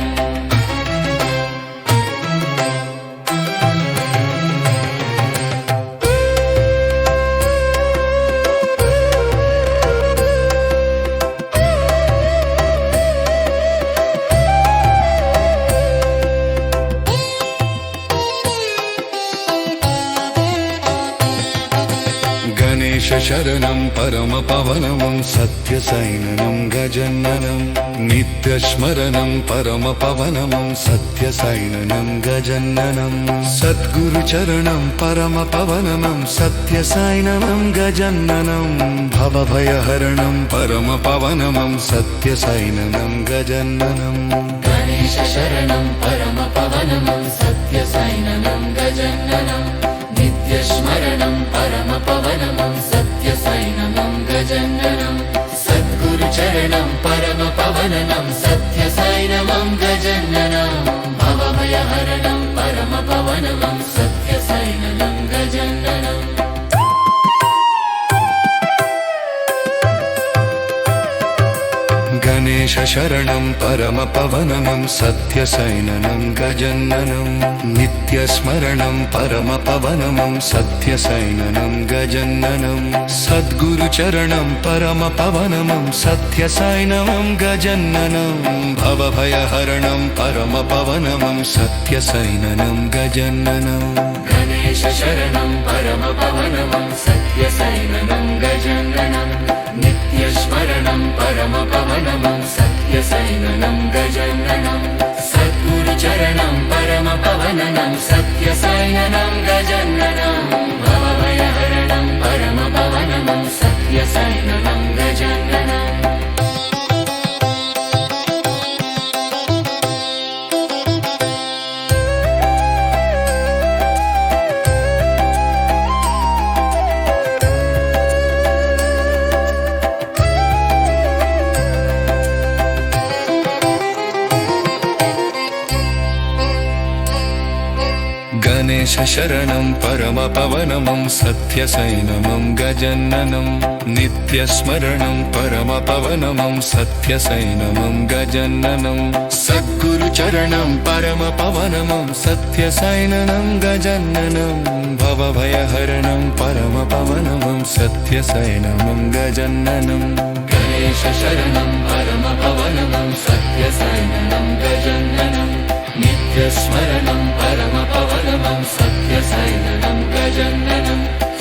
गणेशशरणं परमपवनं सत्यसैन्यं गजाननं नित्यस्मरणं परमपवनं सत्यसैन्यं गजाननं सद्गुरुचरणं परमपवनं सत्यसैन्यं गजाननं भवभयहरणं परमपवनं सत्यसैन्यं गजाननं गणेशशरणं परमपवनं सत्यसैन्यं गजाननं नित्यस्मरणं परमपवनं सत्यसैन्यं गजाननं सद्गुरुचरणं परमपवनं परमपवननं सत्यसैनवं गजननं भवभयहरणं परमपवनं सत्यसैनवं गजननम् गणेश शरणं परमपवनं सत्यसैननं गजननं नित्यस्मरणं परमपवनं सत्यसैननं गजननं सद्गुरुचरणं परमपवनं सत्यसैनवं गजननं भवभयहरणं परमपवनं सत्यसैननं गजननं गणेश शरणं परमपवनं सत्यसैनवं गजननं नित्यस्मरणं परमपवनं सत्यसैनवं गजननं सद्गुरुचरणं परमपवनं सत्यसैनवं गजननं भवभयहरणं परमपवनं सत्यसैनवं गजननम् गणेश शरणं परमपवनं सत्यसैनवं गजननं नित्यस्मरणं परमपवनं सत्यसैनवं गजननं सद्गुरुचरणं परमपवनं सत्यसैनवं गजननं भवभयहरणं परमपवनं सत्यसैनवं गजननं गणेश शरणं परमपवनं सत्यसैनवं गजननं नित्यस्मरणं परमपवनं सत्यसैनवं गजननं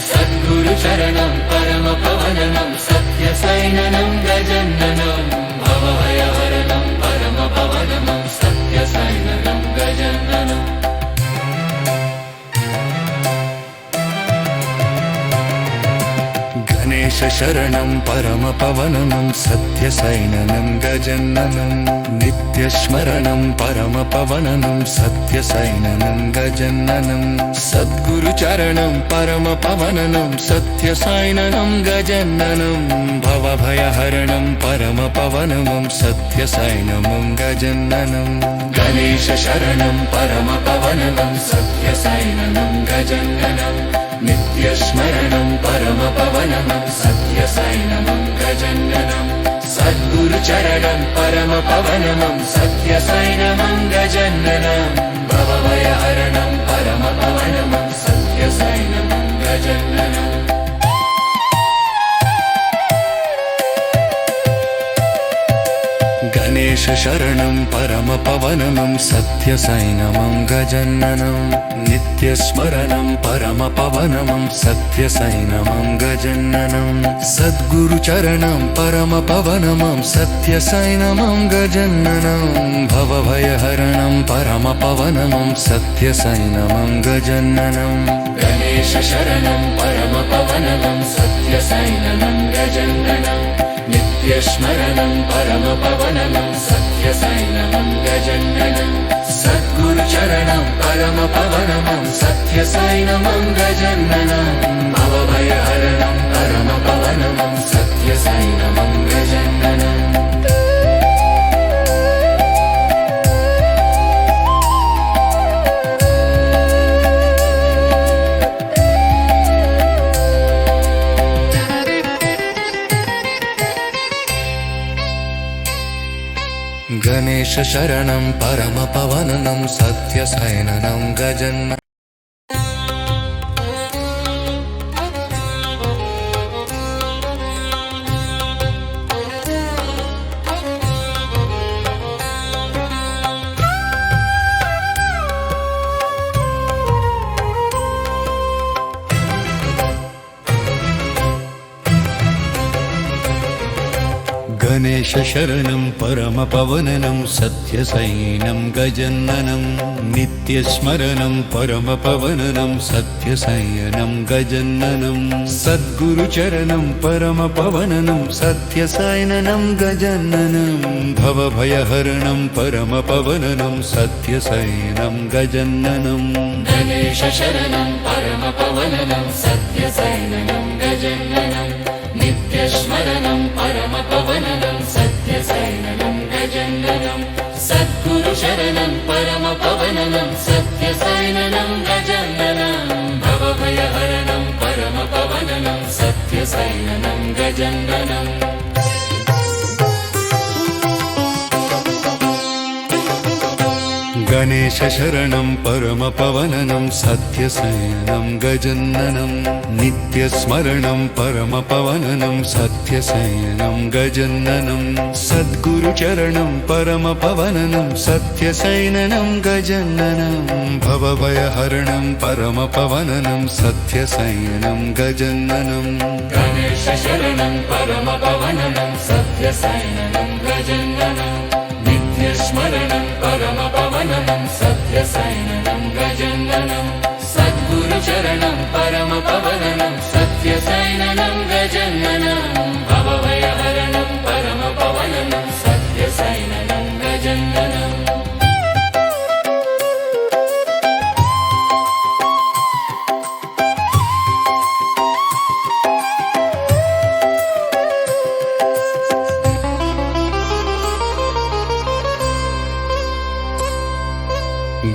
सद्गुरुचरणं परमपवनं सत्यसैनवं गजननं भवभयहरणं परमपवनं सत्यसैनवं गजननम् गणेश शरणं परमपवनं सत्यसैनवं गजननं नित्यस्मरणं परमपवनं सत्यसैनवं गजननं सद्गुरुचरणं परमपवनं सत्यसैनवं गजननं भवभयहरणं परमपवनं सत्यसैनवं गजननं गणेश शरणं परमपवनं सत्यसैनवं गजननं नित्यस्मरणं परमपवनं सत्यसैनवं गजननं सद्गुरुचरणं परमपवनं सत्यसैनवं गजननं भवभयहरणं परमपवनं सत्यसैनवं गजननम् गणेश शरणं परमपवनं सत्यसैनवं गजननं नित्यस्मरणं परमपवनं सत्यसैनवं गजननं सद्गुरुचरणं परमपवनं सत्यसैनवं गजननं भवभयहरणं परमपवनं सत्यसैनवं गजननं गणेश शरणं परमपवनं सत्यसैनवं गजननं नित्यस्मरणं परमपवनं सत्यसैनवं गजननं सद्गुरुचरणं परमपवनं सत्यसैनवं गजननं भवभयहरणं परमपवनं सत्यसैनवं गजननम् गणेश शरणं परमपवनं सत्यसैनवं गजननं गणेश शरणं परमपवनं सत्यसैनं गजननं नित्यस्मरणं परमपवनं सत्यसैनं गजननं सद्गुरुचरणं परमपवनं सत्यसैनं गजननं भवभयहरणं परमपवनं सत्यसैनं गजननं गणेश शरणं परमपवनं सत्यसैनवं गजननं नित्यस्मरणं परमपवनं सत्यसैनवं गजननं सद्गुरुशरणं परमपवनं सत्यसायिनं गजाननं भवभयहरणं परमपवनं सत्यसायिनं गजाननं गणेशशरणं परमपवनं सत्यसायिनं गजाननं नित्यस्मरणं परमपवनं सत्यसायिनं गजाननं सद्गुरुचरणं परमपवनं सत्यसायिनं गजाननं भवभयहरणं परमपवनं सत्यसायिनं गजाननं गणेशशरणं परमपवनं सत्यसायिनं गजाननं नित्यस्मरणं परमपवनं सत्यसायिनं गजाननं सद्गुरुचरणं परमपवनं सत्यसायिनं गजाननं भवभयहरणं परमपवनं सत्यसायिनं गजाननं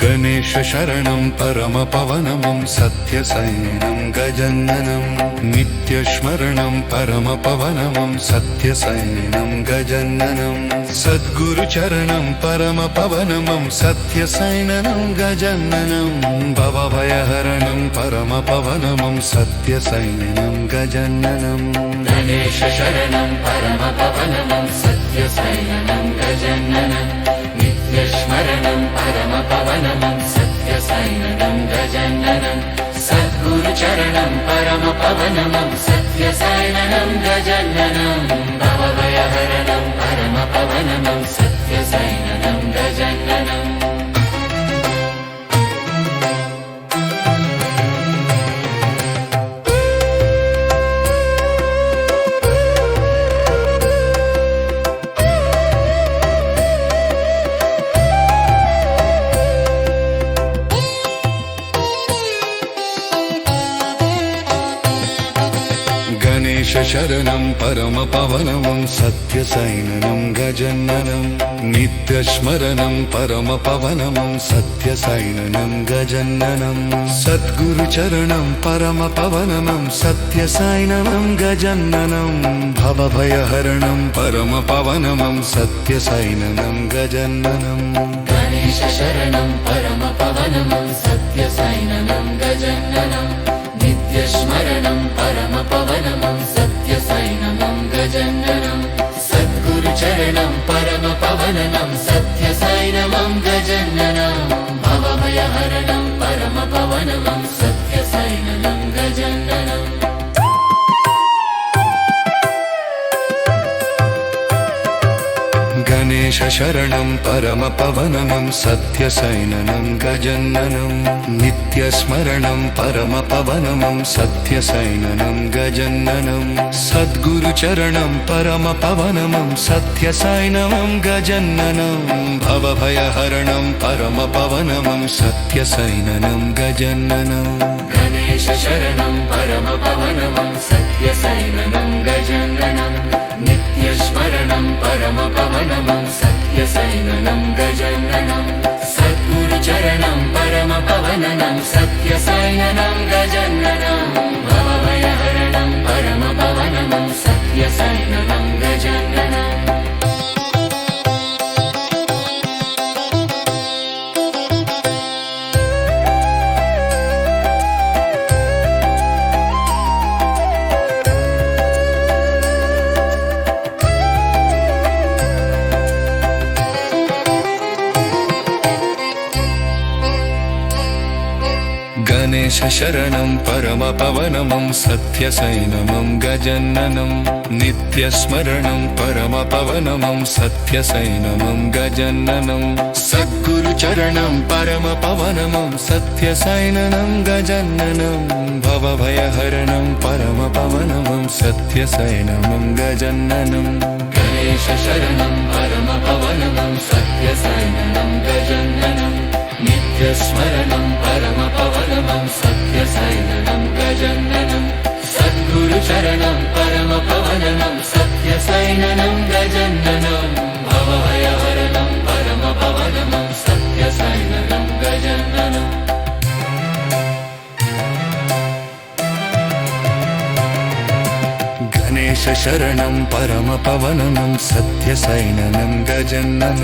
गणेशशरणं परमपवनं सत्यसायिनं गजाननं नित्यस्मरणं परमपवनं सत्यसायिनं गजाननं सद्गुरुचरणं परमपवनं सत्यसायिनं गजाननं भवभयहरणं परमपवनं सत्यसायिनं गजाननं गणेशशरणं परमपवनं सत्यसायिनं गजाननं नित्यस्मरणं परमपवनं सत्यसायिनं गजाननं सद्गुरुचरणं परमपवनं सत्यसायिनं गजाननं भवभयहरणं परमपवनं सत्यसायिनं गजाननं गणेशशरणं परमपवनं सत्यसायिनं गजाननं नित्यस्मरणं परमपवनं सत्यसायिनं गजाननं सद्गुरुचरणं परमपवनं सत्यसायिनं गजाननं भवभयहरणं परमपवनं सत्यसायिनं गजाननं गणेशशरणं परमपवनं सत्यसायिनं गजाननं नित्यस्मरणं परमपवनं सत्यसायिनं गजाननं सद्गुरुचरणं परमपवनं सत्यसायिनं गजाननं भवभयहरणं परमपवनं सत्यसायिनं गजाननं गणेशशरणं परमपवनं सत्यसायिनं गजाननं नित्यस्मरणं परमपवनं सत्यसायिनं गजाननं सद्गुरुचरणं परमपवनं सत्यसायिनं गजाननं भवभयहरणं परमपवनं सत्यसायिनं गजाननं गणेशशरणं परमपवनं सत्यसायिनं गजाननं नित्यस्मरणं परमपवनं सत्यसायिनं गजाननं सद्गुरुचरणं परमपवनं सत्यसायिनं गजाननं भवभयहरणं परमपवनं सत्यसायिनं गजाननं गणेशशरणं परमपवनं सत्यसायिनं गजाननं नित्यस्मरणं परमपवनं सत्यसायिनं गजाननं सद्गुरुचरणं परमपवनं सत्यसायिनं गजाननं भवभयहरणं परमपवनं सत्यसायिनं गजाननं गणेशशरणं परमपवनं सत्यसायिनं गजाननं नित्यस्मरणं परमपवनं सत्यसायिनं गजाननं सद्गुरुचरणं परमपवनं सत्यसायिनं गजाननं भवभयहरणं गणेशशरणं परमपवनं सत्यसैननं गजननं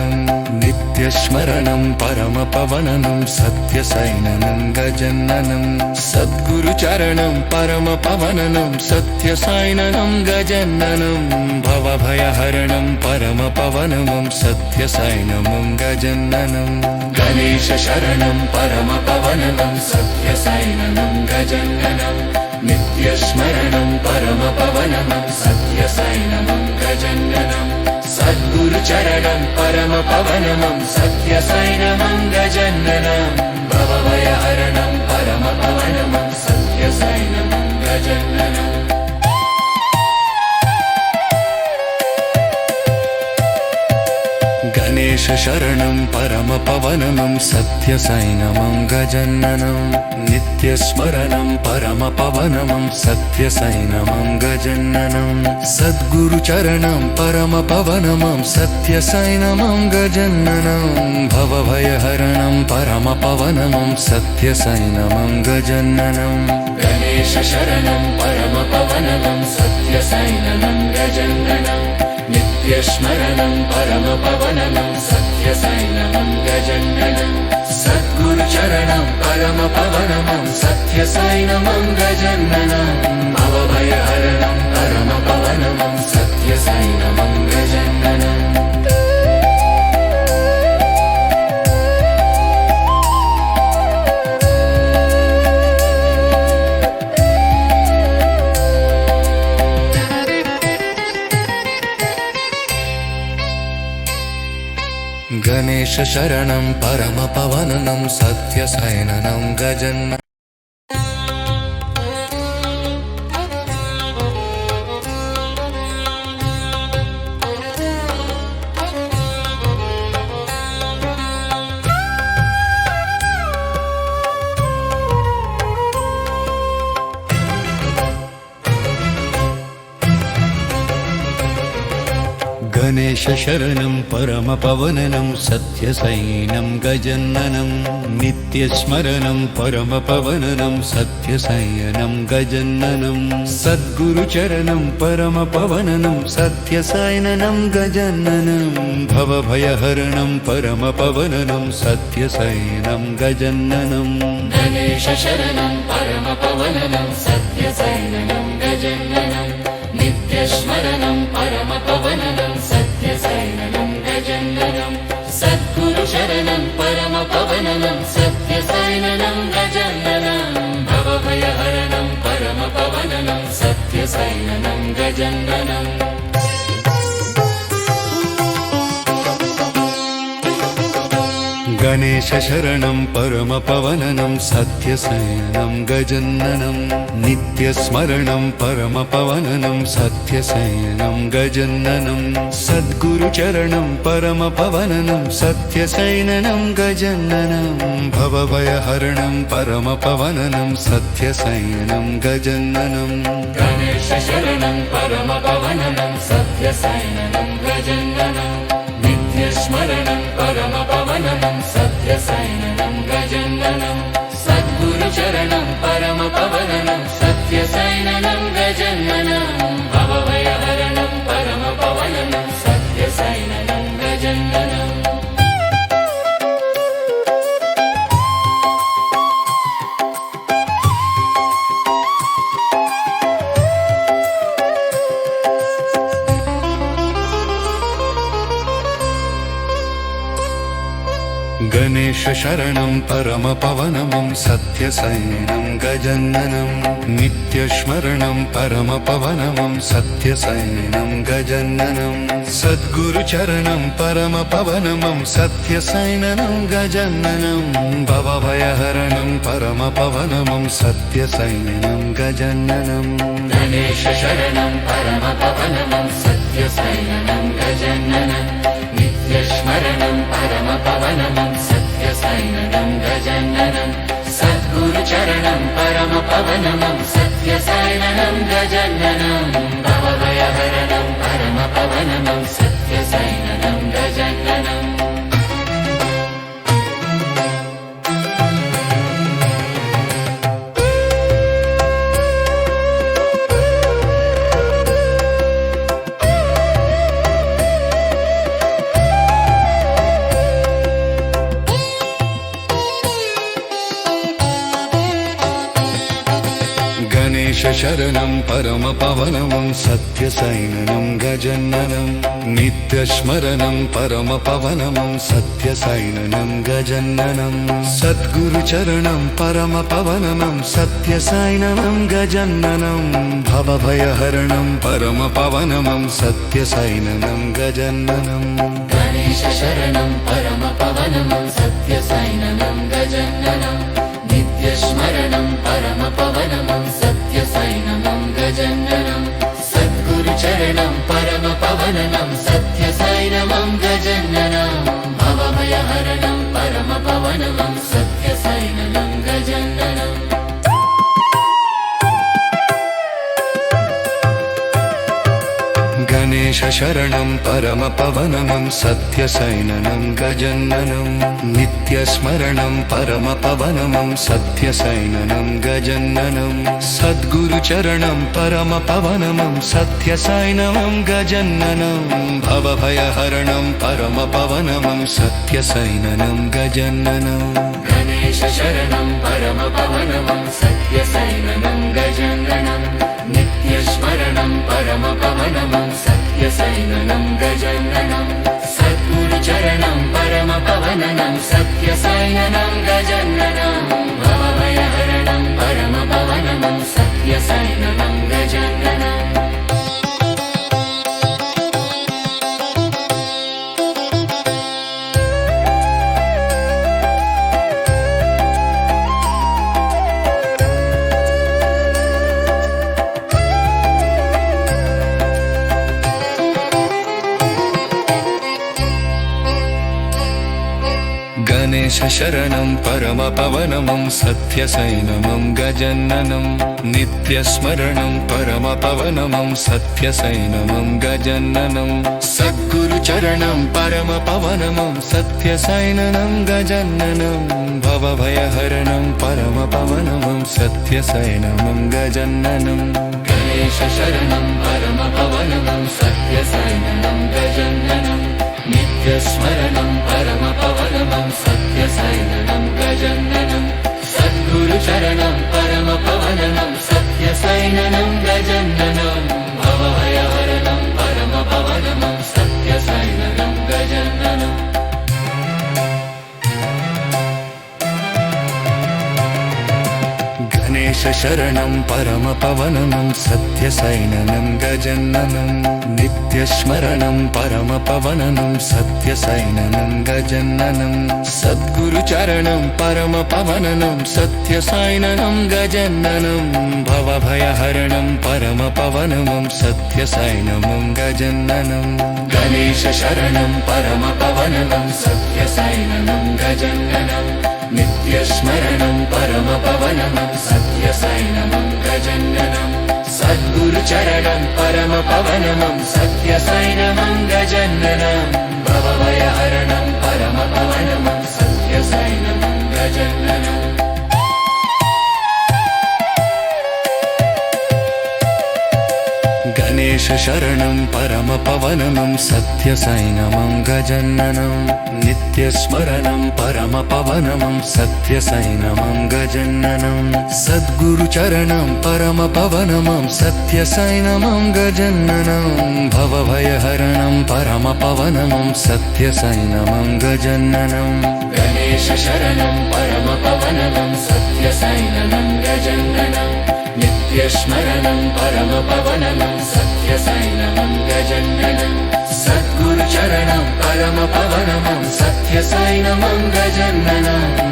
नित्यस्मरणं परमपवनं सत्यसैननं गजननं सद्गुरुचरणं परमपवनं सत्यसैननं गजननं भवभयहरणं परमपवनं सत्यसैननं गजननं गणेशशरणं परमपवनं सत्यसैननं गजननं नित्यस्मरणं परमपवनं सत्यसैननं गजननं सद्गुरुचरणं परमपवनं सत्यसैननं गजननं भवभयहरणं परमपवनं सत्यसैननं गजननं गणेशशरणं परमपवनं सत्यसैनमं गजननं नित्यस्मरणं परमपवनं सत्यसैनमं गजननं सद्गुरुचरणं परमपवनं सत्यसैनमं गजननं भवभयहरणं परमपवनं सत्यसैनमं गजननं गणेशशरणं परमपवनं सत्यसैननं गजननं नित्यस्मरणं परमपवनं सत्यसैननं गजननं सद्गुरुचरणं परमपवनं सत्यसैननं गजननं भवभयहरणं परमपवनं सत्यसैननं गजननं गणेशशरणं परमपवनं सत्यसैननं गजननं गणेशशरणं परमपवनं सत्यसैनं गजननं नित्यस्मरणं परमपवनं सत्यसैनं गजननं सद्गुरुचरणं परमपवनं सत्यसैननं गजननं भवभयहरणं परमपवनं सत्यसैनं गजननं गणेशशरणं परमपवनं सत्यसैननं गजननं नित्यस्मरणं परमपवनं सत्यसैननं गजननं सद्गुरुचरणं परमपवनं सत्यसैननं गजननं भवभयहरणं परमपवनं सत्यसैननं गजननं गणेशशरणं परमपवनं सत्यसैनं गजननं नित्यस्मरणं परमपवनं सत्यसैनं गजननं सद्गुरुचरणं परमपवनं सत्यसैननं गजननं भवभयहरणं परमपवनं सत्यसैनं गजननं गणेशशरणं परमपवनं सत्यसैननं गजननं नित्यस्मरणं परमपवनं सत्यसैननं गजननं सद्गुरुचरणं परमपवनं सत्यसैननं गजननं भवभयहरणं परमपवनं सत्यसैननं गजननं गणेशशरणं परमपवनं सत्यसैनं गजननं नित्यस्मरणं परमपवनं सत्यसैनं गजननं सद्गुरुचरणं परमपवनं सत्यसैननं गजननं भवभयहरणं परमपवनं सत्यसैननं गजननं गणेशशरणं परमपवनं सत्यसैननं गजननं नित्यस्मरणं परमपवनं सत्यसैननं गजननं सद्गुरुचरणं परमपवनं सत्यसैननं गजननं भवभयहरणं परमपवनं सत्यसैननं गजननं गणेश शरणं परमपवनं सत्यसैननं गजननं नित्यस्मरणं परमपवनं सत्यसैननं गजननं सद्गुरुचरणं परमपवनं सत्यसैननं गजननं भवभयहरणं परमपवनं सत्यसैननं गजननं गणेश शरणं परमपवनं सत्यसैननं गजननं नित्यस्मरणं परमपवनं सत्यसैननं गजननं सद्गुरुचरणं परमपवनं सत्यसैननं गजननं भवभयहरणं परमपवनं सत्यसैननं गजननं गणेश शरणं परमपवनं सत्यसैननं गजननं नित्यस्मरणं परमपवनं सत्यसैननं गजननं सद्गुरुचरणं परमपवनं सत्यसैननं गजननं भवभयहरणं परमपवनं सत्यसैननं गजननं गणेश शरणं परमपवनं सत्यसैननं गजननं नित्यस्मरणं परमपवनं सत्यसैननं गजननं सद्गुरुचरणं परमपवनं सत्यसैननं गजननं भवभयहरणं परमपवनं सत्यसैननं गजननं गणेश शरणं परमपवनं सत्यसैननं गजननं नित्यस्मरणं परमपवनं सत्यसैननं गजननं सद्गुरुचरणं परमपवनं सत्यसैननं गजननं भवभयहरणं परमपवनं सत्यसैननं गजननं गणेश शरणं परमपवनं सत्यसैननं गजननं नित्यस्मरणं परमपवनं सत्यसैननं गजननं सद्गुरुचरणं परमपवनं सत्यसैननं गजननं भवभयहरणं परमपवनं सत्यसैननं गजननं गणेश शरणं परमपवनं सत्यसैननं गजननं नित्यस्मरणं परमपवनं सत्यसैननं गजननं सद्गुरुचरणं परमपवनं सत्यसैननं गजननं भवभयहरणं परमपवनं सत्यसैननं गजननं गणेश शरणं परमपवनं सत्यसैननं गजननं नित्यस्मरणं परमपवनं सत्यसैननं गजननं सद्गुरुचरणं परमपवनं सत्यसैननं गजननं भवभयहरणं परमपवनं सत्यसैननं गजननं गणेश शरणं परमपवनं सत्यसैननं गजननं नित्यस्मरणं परमपवनं सत्यसैननं गजननं सद्गुरुचरणं परमपवनं सत्यसैननं गजननं भवभयहरणं परमपवनं सत्यसैननं गजननं गणेश शरणं परमपवनं सत्यसैननं गजननं नित्यस्मरणं परमपवनं सत्यसैननं गजननं सद्गुरुचरणं परमपवनं सत्यसैननं गजननं